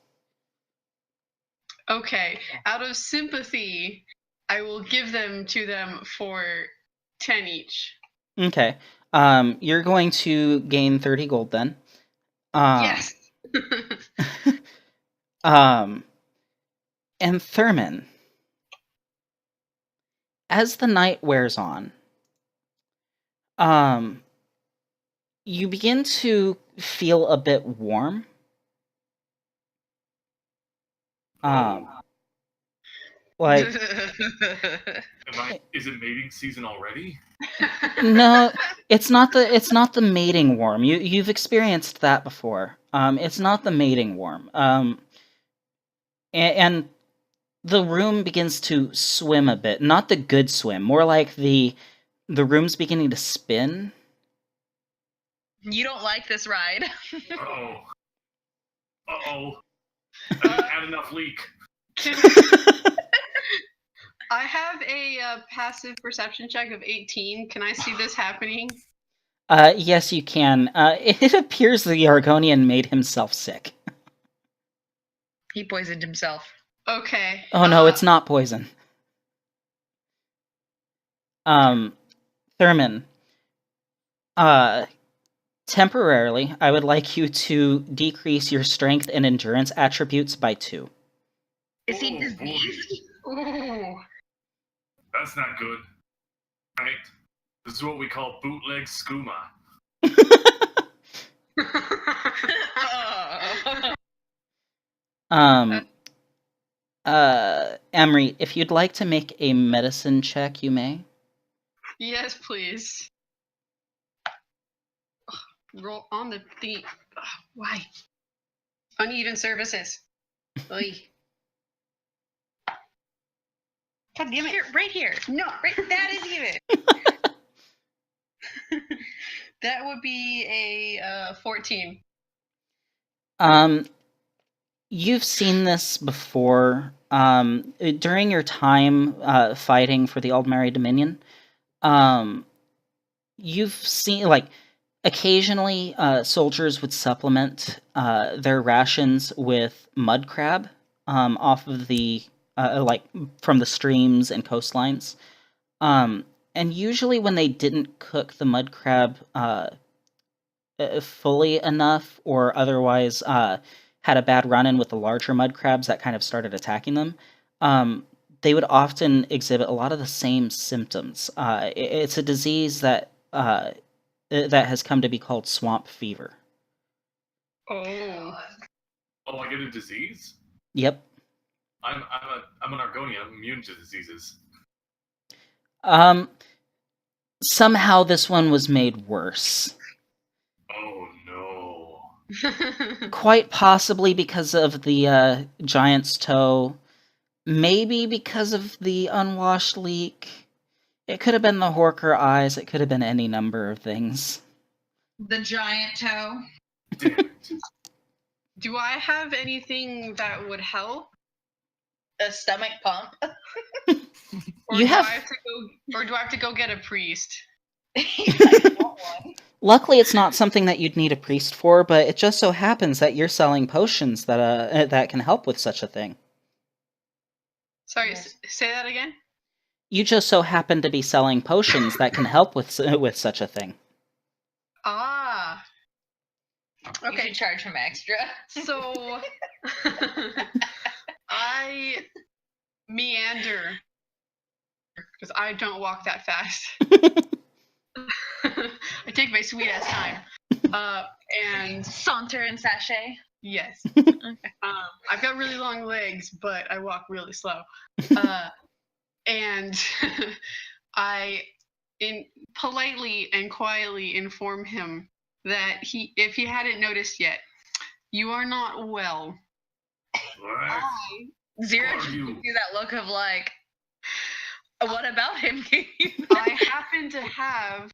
Okay, out of sympathy, I will give them to them for 10 each. Okay. You're going to gain 30 gold then. Yes! And Thurman, as the night wears on, you begin to feel a bit warm. Is it mating season already? No, it's not the mating worm. You've experienced that before. It's not the mating worm. And the room begins to swim a bit. Not the good swim, more like the room's beginning to spin. You don't like this ride. Uh-oh. I didn't add enough leak. I have a passive perception check of 18. Can I see this happening? Yes, you can. It appears the Argonian made himself sick. He poisoned himself. Okay. Oh no, it's not poison. Thurman, temporarily, I would like you to decrease your strength and endurance attributes by 2. Is he diseased? Ooh. That's not good. Right? This is what we call bootleg skooma. Emery, if you'd like to make a medicine check, you may. Yes, please. Roll on the thing. Why? Uneven services. Oy. God damn it. Here, right here. No, Right, that is even. That would be a 14. You've seen this before. During your time fighting for the Aldmeri Dominion, you've seen, like, occasionally soldiers would supplement their rations with mud crab off of the, like, from the streams and coastlines. And usually when they didn't cook the mud crab fully enough, or otherwise had a bad run-in with the larger mud crabs that kind of started attacking them, they would often exhibit a lot of the same symptoms. It's a disease that has come to be called swamp fever. Oh. Oh, I get a disease? Yep. I'm an Argonian. I'm immune to diseases. Somehow this one was made worse. Oh no. Quite possibly because of the giant's toe. Maybe because of the unwashed leak. It could have been the Horker eyes. It could have been any number of things. The giant toe. Damn it. Do I have anything that would help? A stomach pump. Or You do have- I have to go, or do I have to go get a priest? I want one. Luckily, it's not something that you'd need a priest for, but it just so happens that you're selling potions that can help with such a thing. Sorry, Yes. say that again? You just so happen to be selling potions that can help with such a thing. Ah. You Okay, should charge him extra. so I meander because I don't walk that fast. I take my sweet ass time. And Saunter and sachet. yes, Okay. I've got really long legs, but I walk really slow. And I politely and quietly inform him that if he hadn't noticed yet, you are not well. What? Zero Are just you- gives you that look of like, what about him? I happen to have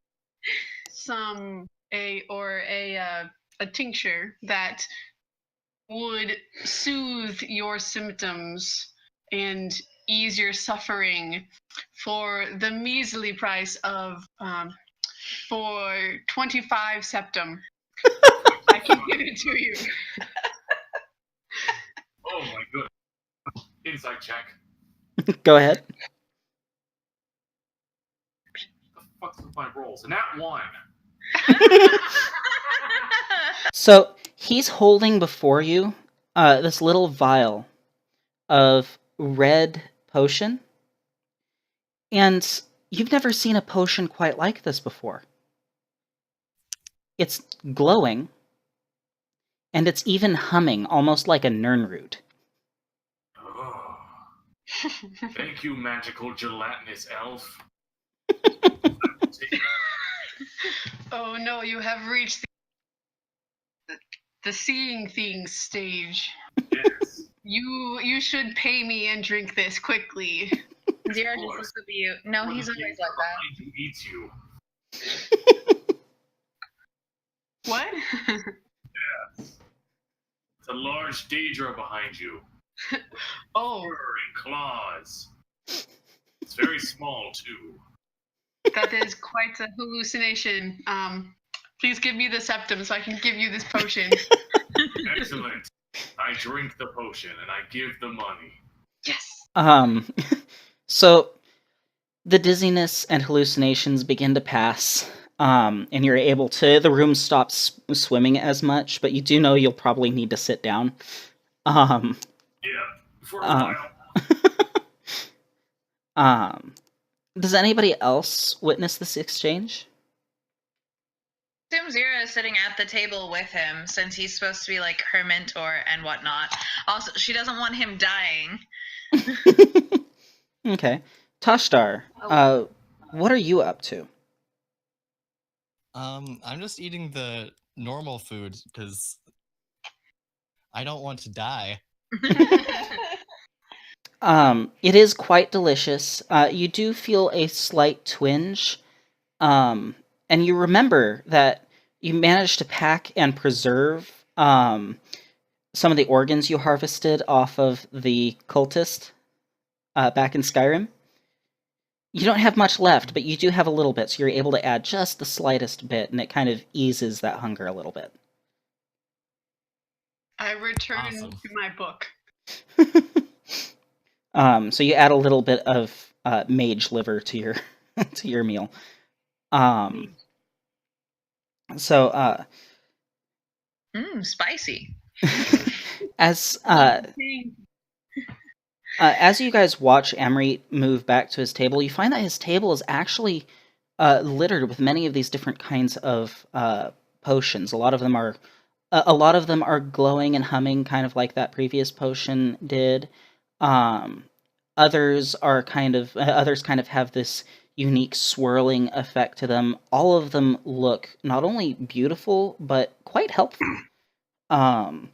a tincture that would soothe your symptoms and ease your suffering for the measly price of for 25 septum. I can give it to you. Oh my goodness. Insight check. Go ahead. The fuck's with my rolls? And that one. So he's holding before you this little vial of red potion, and you've never seen a potion quite like this before. It's glowing, and it's even humming, almost like a Nirnroot. Oh. Thank you, magical gelatinous elf. Oh no, you have reached the seeing things stage. Yes. You should pay me and drink this quickly. Zero just looks at you. No, When he's the always thing like that. behind you eats you. What? It's a large Daedra behind you. Oh, Fur and claws. It's very small too. that is quite a hallucination. Please give me the septum so I can give you this potion. Excellent. I drink the potion and I give the money. Yes. So the dizziness and hallucinations begin to pass, and you're able to. The room stops swimming as much, but you do know you'll probably need to sit down. Yeah, for a while. Does anybody else witness this exchange? Assume Zero is sitting at the table with him since he's supposed to be like her mentor and whatnot. Also, she doesn't want him dying. Okay. Tashtar, what are you up to? I'm just eating the normal food because I don't want to die. It is quite delicious. You do feel a slight twinge, and you remember that you managed to pack and preserve some of the organs you harvested off of the cultist back in Skyrim. You don't have much left, but you do have a little bit, so you're able to add just the slightest bit, and it kind of eases that hunger a little bit. I return Awesome. to my book. So you add a little bit of mage liver to your to your meal. So Spicy. as you guys watch Emery move back to his table, you find that his table is actually littered with many of these different kinds of potions. A lot of them are glowing and humming, kind of like that previous potion did. Others kind of have this unique swirling effect to them. All of them look not only beautiful but quite helpful. And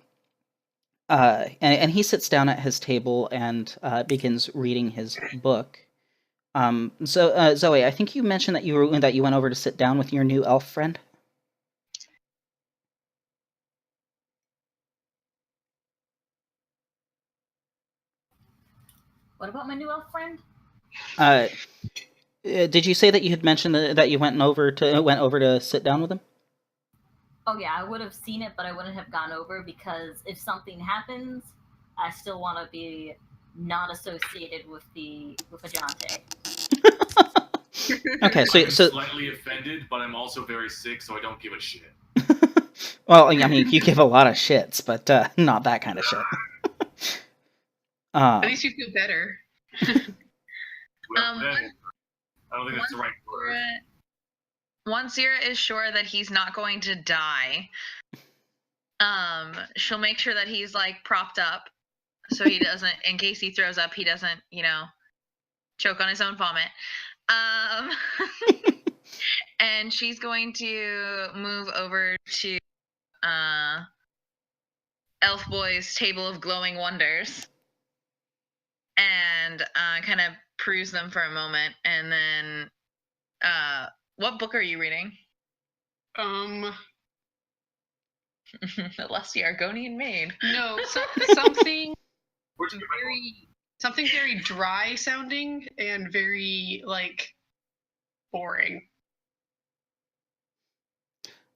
he sits down at his table and begins reading his book. So Zoe, I think you mentioned that you went over to sit down with your new elf friend. What about my new elf friend? Did you say that you had mentioned that you went over to sit down with him? Oh yeah, I would have seen it, but I wouldn't have gone over because if something happens, I still want to be not associated with Ajante. Okay, I'm so slightly offended, but I'm also very sick, so I don't give a shit. well, I mean, you give a lot of shits, but not that kind of shit. At least you feel better. Well, then, I don't think that's the right word. Once Zira is sure that he's not going to die, she'll make sure that he's like propped up, so he doesn't, in case he throws up, he doesn't, choke on his own vomit. And she's going to move over to Elf Boy's table of glowing wonders and kind of peruse them for a moment, and then what book are you reading? The lusty Argonian maid. No, something very dry sounding and very boring.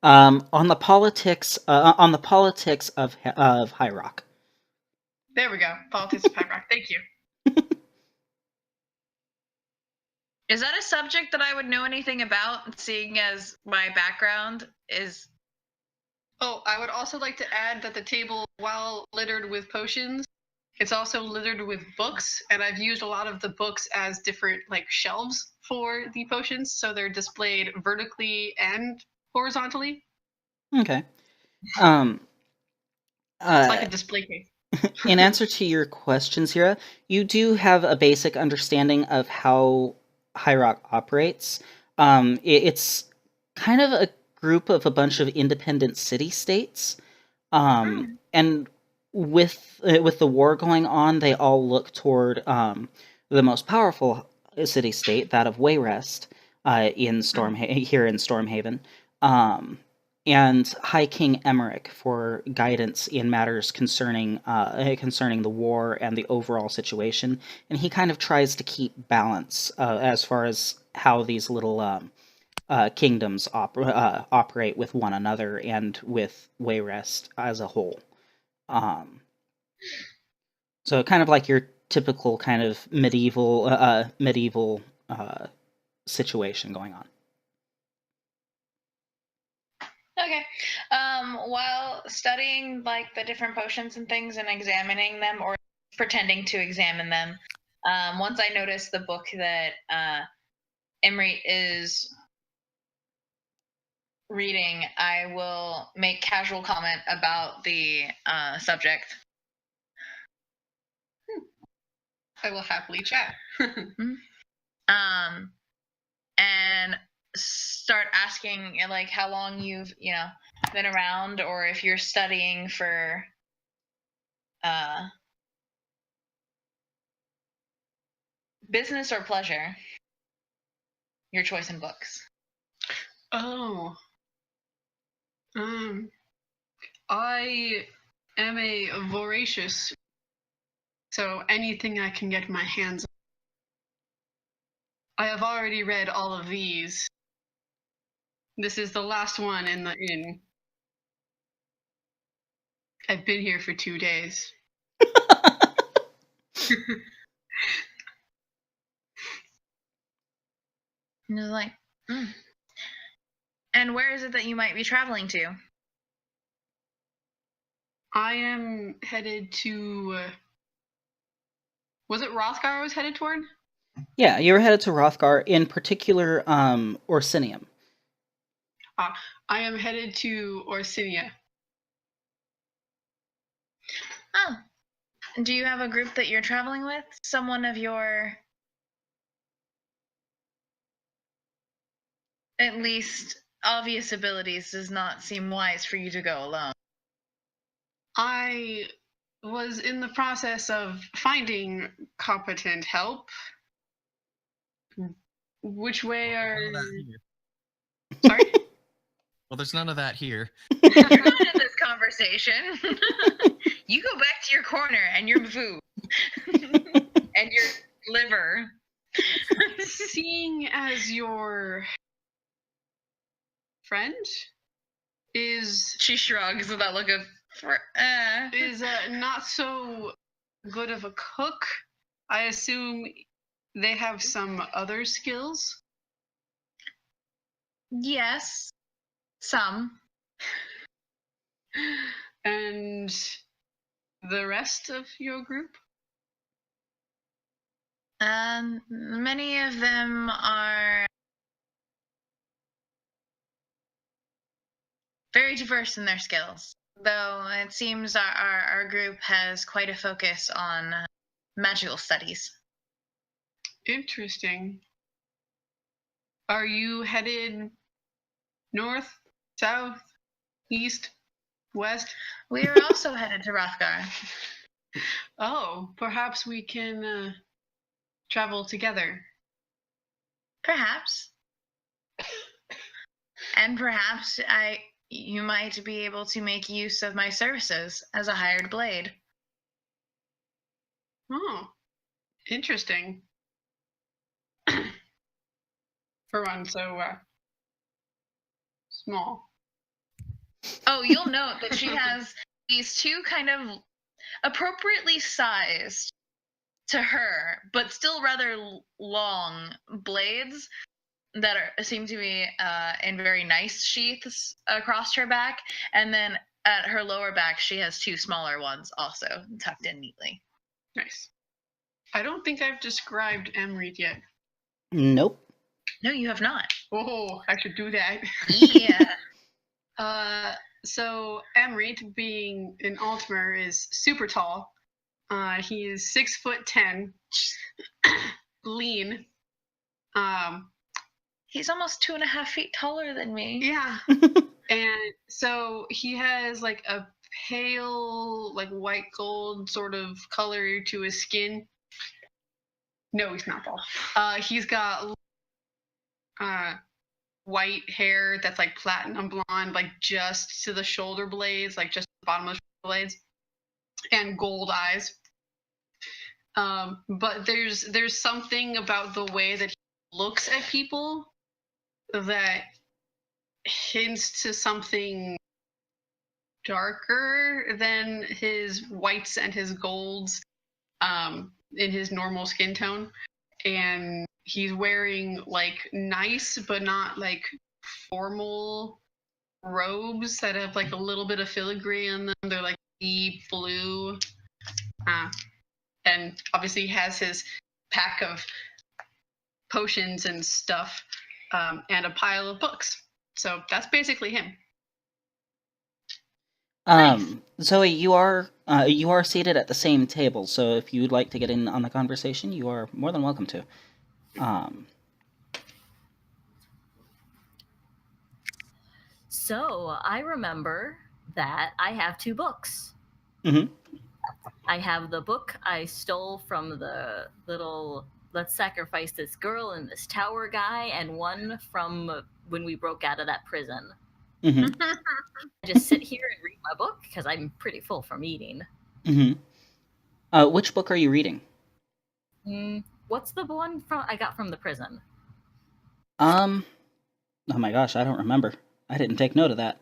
On the politics of High Rock. There we go. Politics of High Rock. Thank you. Is that a subject that I would know anything about, seeing as my background is... Oh, I would also like to add that the table, while littered with potions, it's also littered with books, and I've used a lot of the books as different shelves for the potions, so they're displayed vertically and horizontally. Okay. It's like a display case. In answer to your questions, Hira, you do have a basic understanding of how High Rock operates. It's kind of a group of a bunch of independent city-states, and with the war going on, they all look toward the most powerful city-state, that of Wayrest, here in Stormhaven. And High King Emmerich for guidance in matters concerning the war and the overall situation, and he kind of tries to keep balance as far as how these little kingdoms operate with one another and with Wayrest as a whole. So kind of like your typical kind of medieval situation going on. Okay. While studying the different potions and things and examining them, or pretending to examine them, once I notice the book that Emery is reading, I will make casual comment about the subject. I will happily chat. And start asking how long you've been around, or if you're studying for business or pleasure. Your choice in books. Oh. I am a voracious, so anything I can get my hands on. I have already read all of these. This is the last one in the inn. I've been here for 2 days. And it's like, And where is it that you might be traveling to? I am headed to... was it Wrothgar I was headed toward? Yeah, you're headed to Wrothgar, in particular, Orsinium. I am headed to Orsinia. Oh. Do you have a group that you're traveling with? Someone of your... at least obvious abilities does not seem wise for you to go alone. I was in the process of finding competent help. Which way are... Sorry? Well, there's none of that here. You're not in this conversation. You go back to your corner and your food. And your liver. Seeing as your friend is... She shrugs with that look of... is not so good of a cook, I assume they have some other skills? Yes. Some. And the rest of your group? Many of them are very diverse in their skills, though it seems our group has quite a focus on magical studies. Interesting. Are you headed north, south, east, west? We are also headed to Wrothgar. Oh, perhaps we can travel together. Perhaps. And perhaps you might be able to make use of my services as a hired blade. Oh, interesting. For one so small. Oh, you'll note that she has these two kind of appropriately sized to her, but still rather long blades that seem to be in very nice sheaths across her back, and then at her lower back she has two smaller ones also tucked in neatly. Nice. I don't think I've described Amrit yet. Nope. No, you have not. Oh, I should do that. Yeah. So Amrit, being an Altmer, is super tall. He is 6'10", lean. He's almost 2.5 feet taller than me. Yeah. And so he has like a pale, like white gold sort of color to his skin. No, he's not bald. He's got white hair that's like platinum blonde, like just to the shoulder blades, like just the bottom of the shoulder blades, and gold eyes. But there's something about the way that he looks at people that hints to something darker than his whites and his golds in his normal skin tone. And he's wearing like nice but not like formal robes that have like a little bit of filigree in them. They're like deep blue. And obviously he has his pack of potions and stuff, and a pile of books. So that's basically him. Zoe, you are seated at the same table, so if you'd like to get in on the conversation, you are more than welcome to. So I remember that I have 2 books. Mm-hmm. I have the book I stole from the little let's sacrifice this girl and this tower guy, and one from when we broke out of that prison. Mm-hmm. I just sit here and read my book because I'm pretty full from eating. Mm-hmm. Which book are you reading? What's the one I got from the prison? Oh my gosh, I don't remember. I didn't take note of that.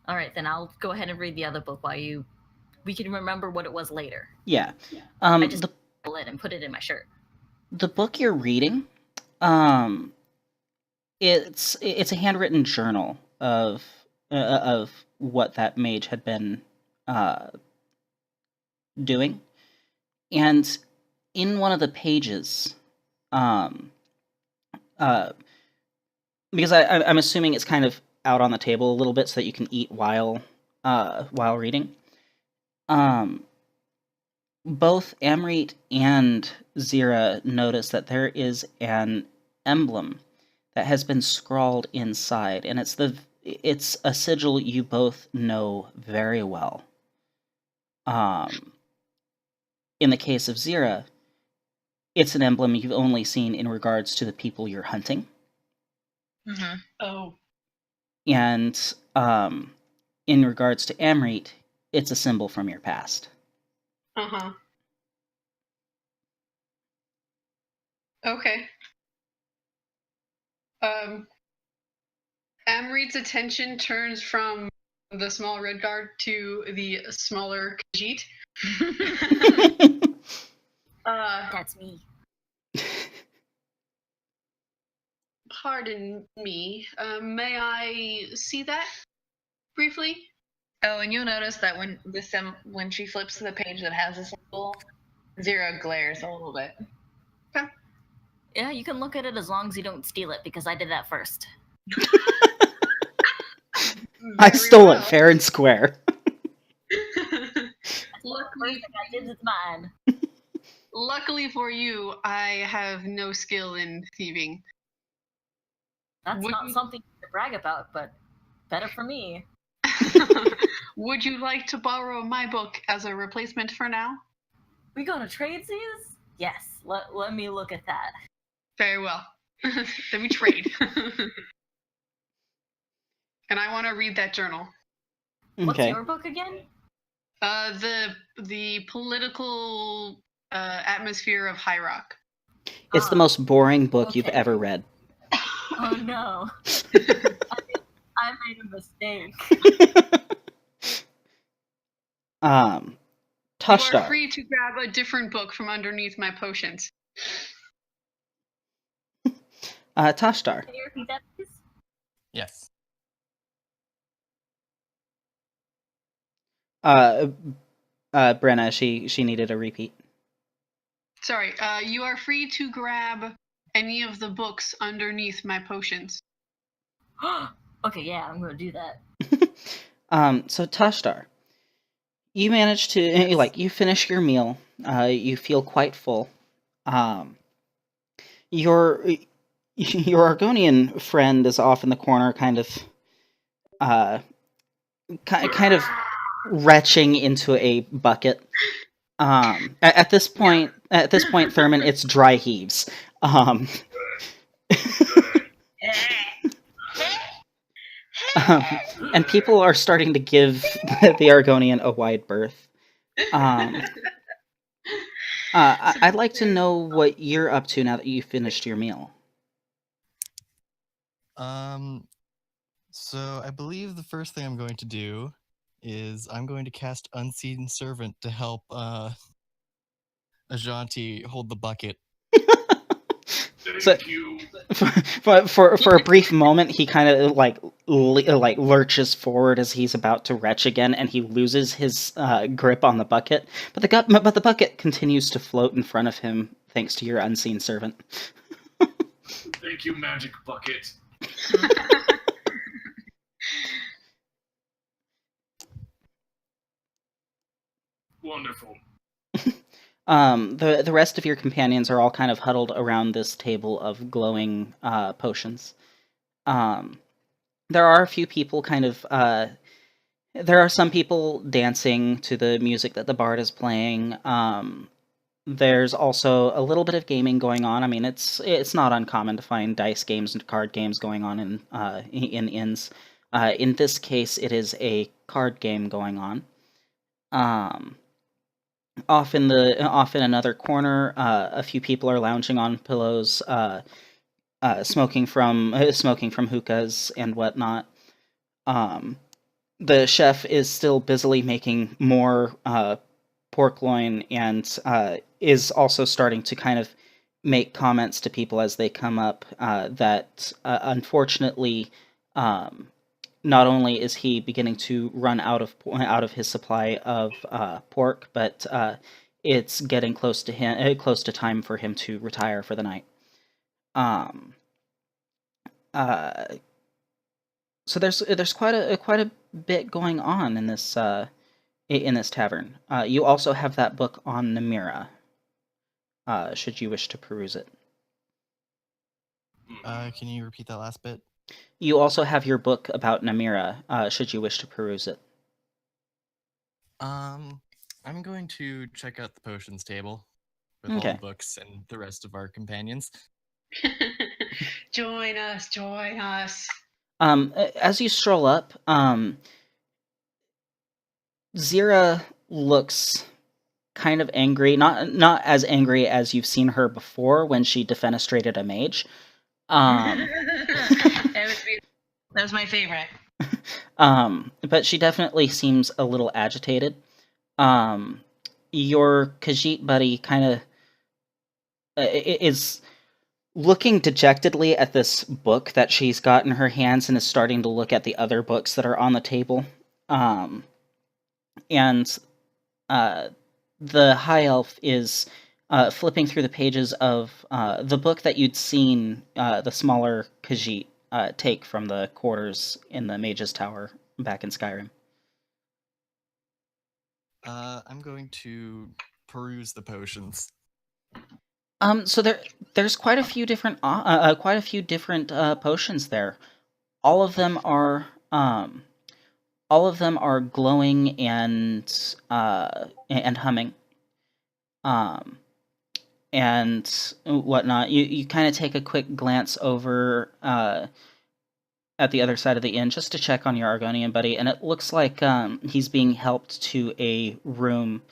All right, then I'll go ahead and read the other book while we can remember what it was later. Yeah. I just pull it and put it in my shirt. The book you're reading, it's a handwritten journal of what that mage had been doing, and in one of the pages, because I'm assuming it's kind of out on the table a little bit so that you can eat while reading. Both Amrit and Zira notice that there is an emblem that has been scrawled inside, and it's a sigil you both know very well. In the case of Zira, it's an emblem you've only seen in regards to the people you're hunting. Mm-hmm. Oh. And in regards to Amrit, it's a symbol from your past. Uh-huh. Okay. Amrit's attention turns from the small Wrothgar to the smaller Khajiit. That's me. Pardon me. May I see that briefly? Oh, and you'll notice that when she flips to the page that has the symbol, Zira glares a little bit. Okay. Yeah, you can look at it as long as you don't steal it, because I did that first. I stole it fair and square. Luckily, I did it's mine. Luckily for you, I have no skill in thieving. That's not something to brag about, but better for me. Would you like to borrow my book as a replacement for now? We going to trade these? Yes, let me look at that. Very well. Then we trade. And I want to read that journal. What's your book again? The political atmosphere of High Rock. It's the most boring book you've ever read. Oh no. I made a mistake. Toshtar. You are free to grab a different book from underneath my potions. Toshtar. Can you repeat that, please? Yes. Brenna, she needed a repeat. Sorry, you are free to grab any of the books underneath my potions. Okay, yeah, I'm gonna do that. So Toshtar, you manage to you finish your meal. You feel quite full. Your Argonian friend is off in the corner, kind of retching into a bucket. At this point, Thurman, it's dry heaves. And people are starting to give the Argonian a wide berth. I'd like to know what you're up to now that you finished your meal. So I believe the first thing I'm going to do is I'm going to cast Unseen Servant to help Ajanti hold the bucket. So, for a brief moment, he kind of lurches forward as he's about to retch again, and he loses his grip on the bucket. But the bucket continues to float in front of him thanks to your unseen servant. Thank you, magic bucket. Wonderful. The rest of your companions are all kind of huddled around this table of glowing potions. There are a few people there are some people dancing to the music that the bard is playing. There's also a little bit of gaming going on. I mean, it's not uncommon to find dice games and card games going on in inns. In this case, it is a card game going on. Off in another corner, a few people are lounging on pillows, smoking from hookahs and whatnot. The chef is still busily making more pork loin and is also starting to kind of make comments to people as they come up that unfortunately, not only is he beginning to run out of his supply of pork, but it's getting close to time for him to retire for the night. So there's quite a bit going on in this tavern. You also have that book on Namira, should you wish to peruse it. Can you repeat that last bit? You also have your book about Namira, should you wish to peruse it. I'm going to check out the potions table with all Okay. the books and the rest of our companions. Join us, join us. As you stroll up, Zira looks kind of angry, not as angry as you've seen her before when she defenestrated a mage. That was my favorite. But she definitely seems a little agitated. Your Khajiit buddy kind of is looking dejectedly at this book that she's got in her hands and is starting to look at the other books that are on the table. And the high elf is flipping through the pages of the book that you'd seen the smaller Khajiit take from the quarters in the Mage's Tower back in Skyrim. I'm going to peruse the potions. So there's quite a few different potions there. All of them are glowing and humming. And whatnot. You kind of take a quick glance over at the other side of the inn just to check on your Argonian buddy, and it looks like he's being helped to a room.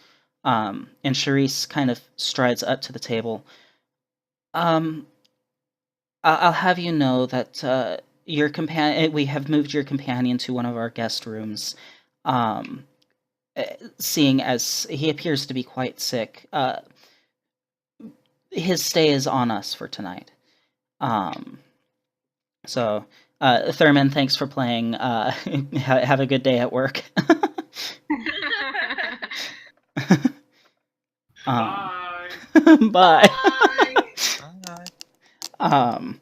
And Charisse kind of strides up to the table. I'll have you know that your companion. We have moved your companion to one of our guest rooms. Seeing as he appears to be quite sick, his stay is on us for tonight. So, Thurman, thanks for playing. Have a good day at work. Bye. Bye. Bye.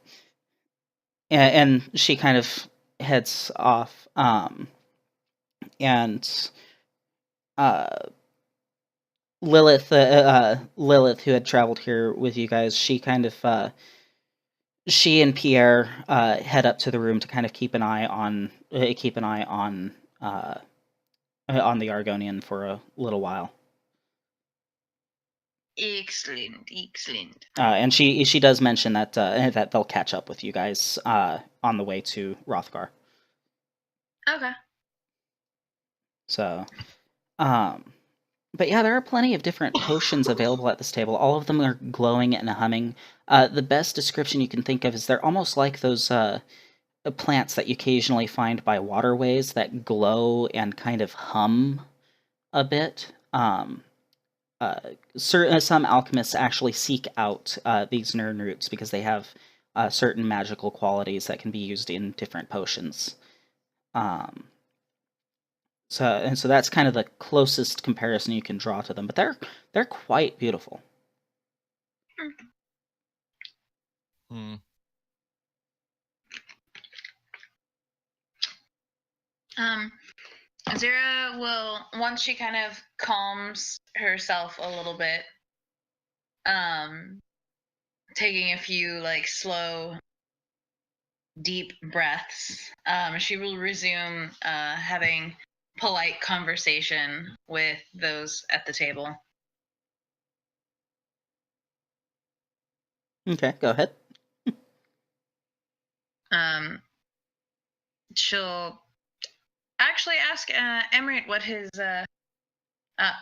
And she kind of heads off. And Lilith, who had traveled here with you guys, she kind of, she and Pierre head up to the room to kind of keep an eye on the Argonian for a little while. Excellent. And she does mention that that they'll catch up with you guys on the way to Wrothgar. Okay. So, but yeah, there are plenty of different potions available at this table. All of them are glowing and humming. The best description you can think of is they're almost like those plants that you occasionally find by waterways that glow and kind of hum a bit. Some alchemists actually seek out these Nirn roots because they have certain magical qualities that can be used in different potions. So that's kind of the closest comparison you can draw to them, but they're quite beautiful. Zira will, once she kind of calms herself a little bit, taking a few like slow, deep breaths, she will resume having polite conversation with those at the table. Okay, go ahead. She'll actually ask Emirate what his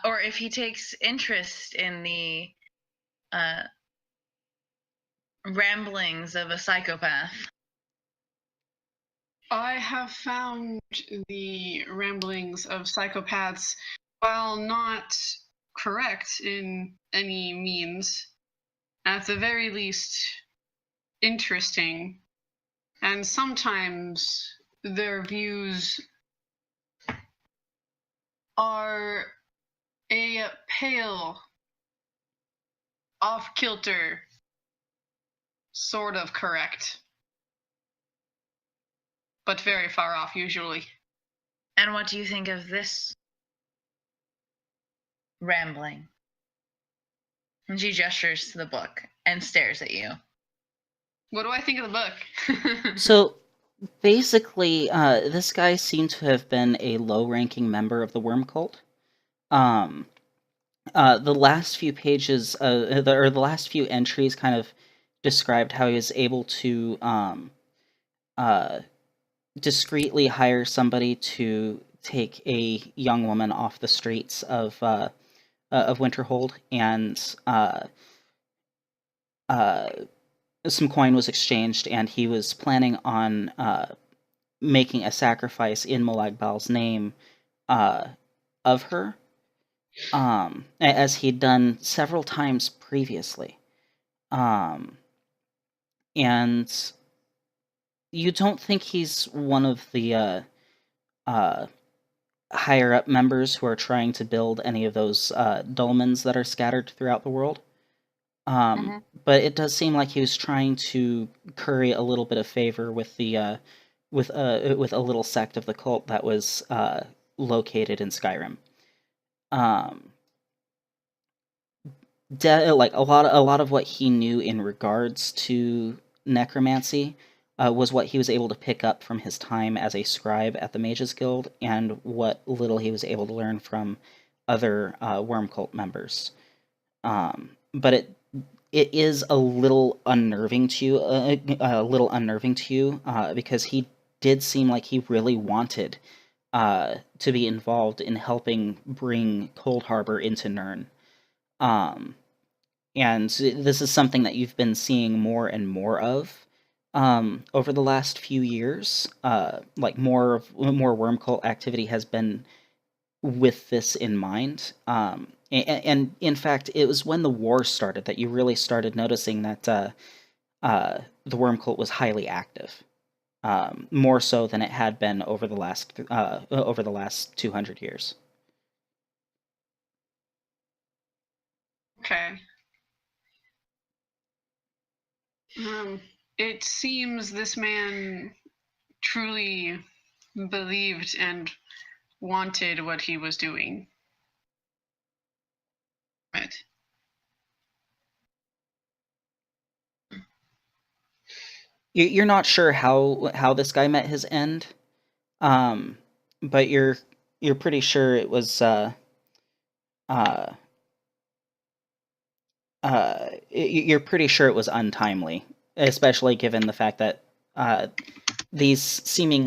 or if he takes interest in the ramblings of a psychopath. I have found the ramblings of psychopaths, while not correct in any means, at the very least interesting, and sometimes their views are a pale, off-kilter sort of correct, but very far off usually. And what do you think of this rambling? And she gestures to the book and stares at you. What do I think of the book? So, basically, this guy seemed to have been a low-ranking member of the Worm Cult. The last few pages, the last few entries kind of described how he was able to discreetly hire somebody to take a young woman off the streets of Winterhold, and some coin was exchanged, and he was planning on making a sacrifice in Molag Bal's name of her, as he'd done several times previously. And you don't think he's one of the higher up members who are trying to build any of those dolmens that are scattered throughout the world. But it does seem like he was trying to curry a little bit of favor with the with a little sect of the cult that was located in Skyrim. Like a lot of what he knew in regards to necromancy was what he was able to pick up from his time as a scribe at the Mages Guild, and what little he was able to learn from other worm cult members. But it is a little unnerving to you, because he did seem like he really wanted to be involved in helping bring Cold Harbor into Nirn. And this is something that you've been seeing more and more of over the last few years. Like more worm cult activity has been with this in mind. And in fact, it was when the war started that you really started noticing that the worm cult was highly active, more so than it had been over the last 200 years. Okay. It seems this man truly believed and wanted what he was doing. Right. You're not sure how this guy met his end, but you're pretty sure it was you're pretty sure it was untimely, especially given the fact that these seeming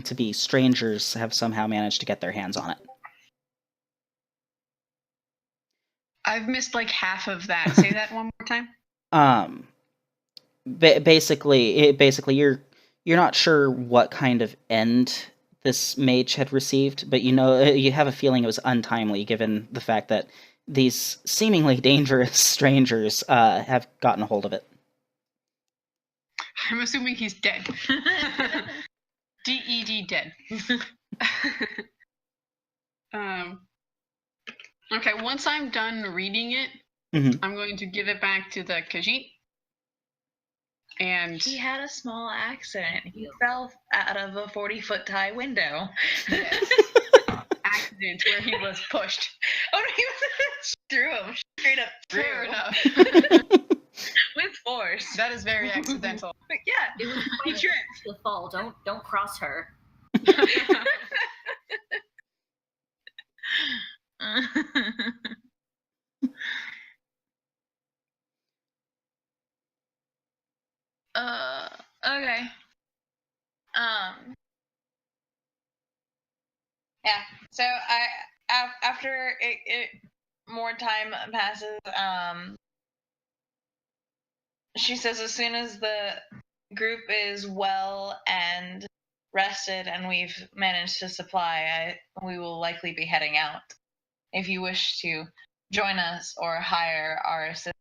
to be strangers have somehow managed to get their hands on it. I've missed like half of that. Say that one more time. Basically, you're not sure what kind of end this mage had received, but you have a feeling it was untimely, given the fact that these seemingly dangerous strangers have gotten a hold of it. I'm assuming he's dead. DED dead. Okay, once I'm done reading it, I'm going to give it back to the Khajiit. And he had a small accident. He fell out of a 40-foot high window. Yes. Accident where he was pushed. Oh no, he was through him. Straight up through. Fair enough. With force. That is very accidental. But yeah, It was he quite tripped. the fall. Don't cross her. Okay. Yeah. So after it more time passes, she says as soon as the group is well and rested and we've managed to supply, we will likely be heading out. If you wish to join us or hire our assistant,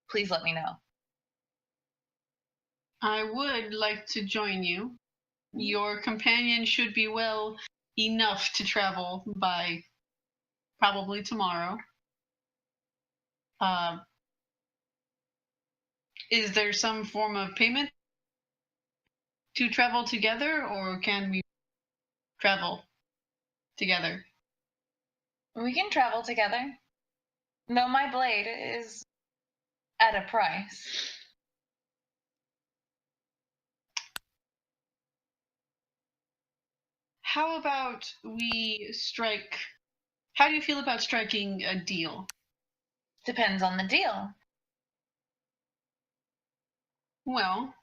please let me know. I would like to join you. Your companion should be well enough to travel by probably tomorrow. Is there some form of payment to travel together, or can we travel together? We can travel together. No, my blade is at a price. How about we strike? How do you feel about striking a deal? Depends on the deal. Well,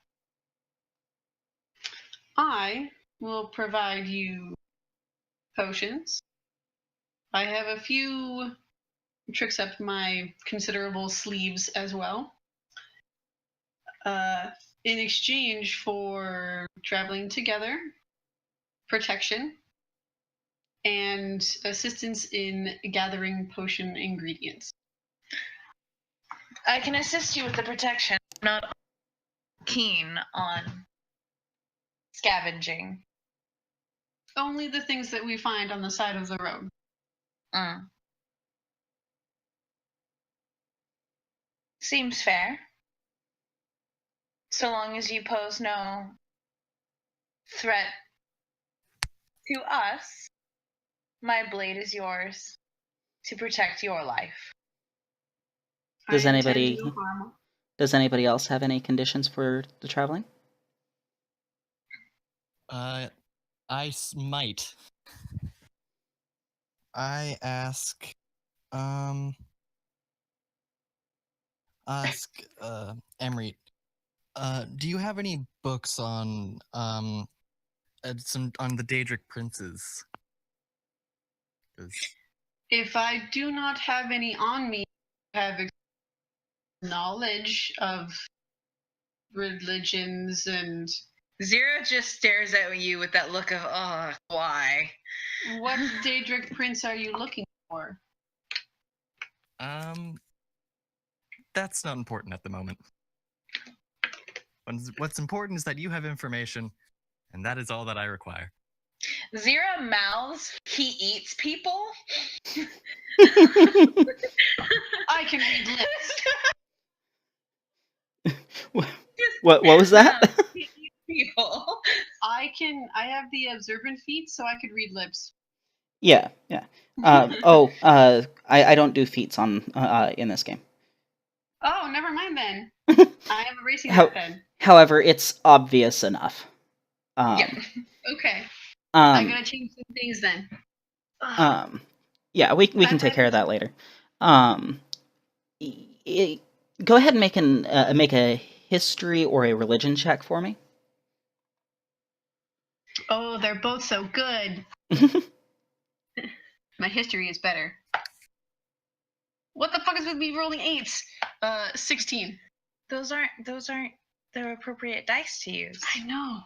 I will provide you potions. I have a few tricks up my considerable sleeves as well. In exchange for traveling together, protection, and assistance in gathering potion ingredients. I can assist you with the protection. I'm not keen on scavenging. Only the things that we find on the side of the road. Seems fair. So long as you pose no threat to us, my blade is yours to protect your life. Does I intend anybody no harm. does anybody else have any conditions for the traveling? Might. I ask Emery, do you have any books on some on the Daedric princes? If I do not have any on me, I have knowledge of religions and... Zero just stares at you with that look of, oh, why? What Daedric prince are you looking for? That's not important at the moment. What's important is that you have information, and that is all that I require. Zero mouths, he eats people? I can read lips. What was that? He eats people. I have the observant feat, so I could read lips. Yeah. I don't do feats on in this game. Oh, never mind then. I am erasing that then. However, it's obvious enough. Yeah. Okay. I gotta change some things then. Yeah, we can take care of that later. Go ahead and make a history or a religion check for me. Oh, they're both so good. My history is better. What the fuck is with me rolling 8s? 16. Those aren't the appropriate dice to use. I know.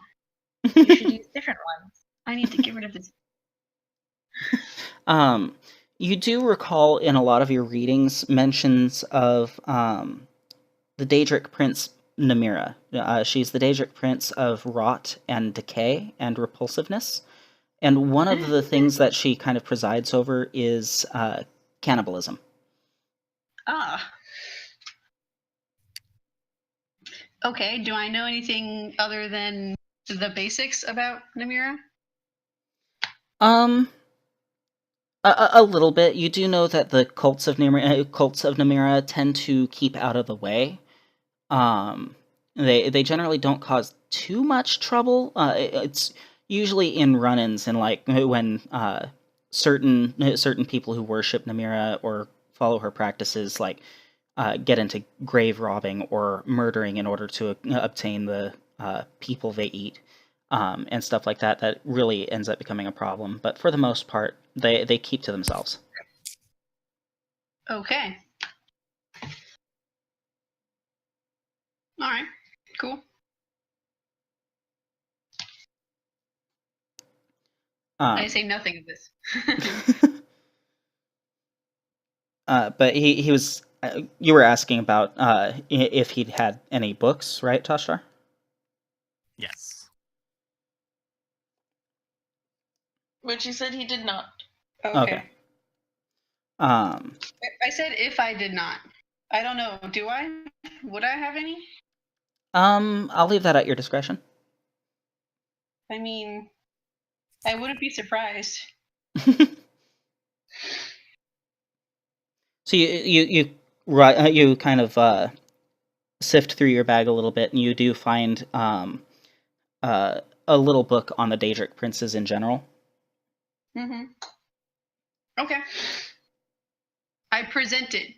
You should use different ones. I need to get rid of this. You do recall in a lot of your readings mentions of the Daedric Prince Namira. She's the Daedric Prince of Rot and Decay and Repulsiveness. And one of the things that she kind of presides over is cannibalism. Ah. Okay, do I know anything other than the basics about Namira? A little bit. You do know that the cults of Namira tend to keep out of the way. They generally don't cause too much trouble. It's usually in run-ins and like when certain people who worship Namira or follow her practices like get into grave robbing or murdering in order to obtain the people they eat, and stuff like that. That really ends up becoming a problem. But for the most part, they keep to themselves. Okay. All right. Cool. I say nothing of this. But he was. You were asking about if he'd had any books, right, Toshar? Yes. Which he said he did not. Okay. I said if I did not. I don't know. Do I? Would I have any? I'll leave that at your discretion. I mean, I wouldn't be surprised. So you kind of sift through your bag a little bit, and you do find a little book on the Daedric princes in general. Mm-hmm. Okay. I present it.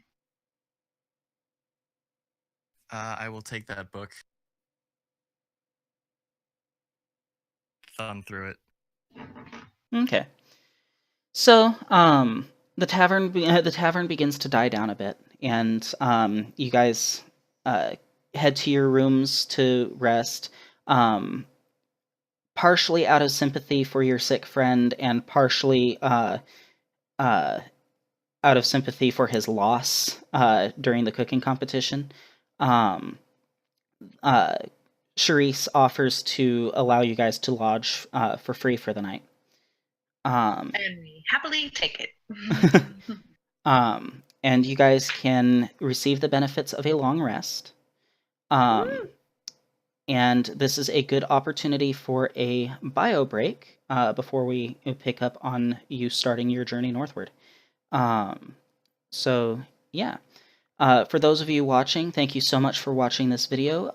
I will take that book. Thumb through it. Okay. So, the tavern begins to die down a bit, and you guys head to your rooms to rest. Partially out of sympathy for your sick friend, and partially out of sympathy for his loss during the cooking competition. Charisse offers to allow you guys to lodge for free for the night. And we happily take it. And you guys can receive the benefits of a long rest. And this is a good opportunity for a bio break before we pick up on you starting your journey northward. So, yeah. For those of you watching, thank you so much for watching this video.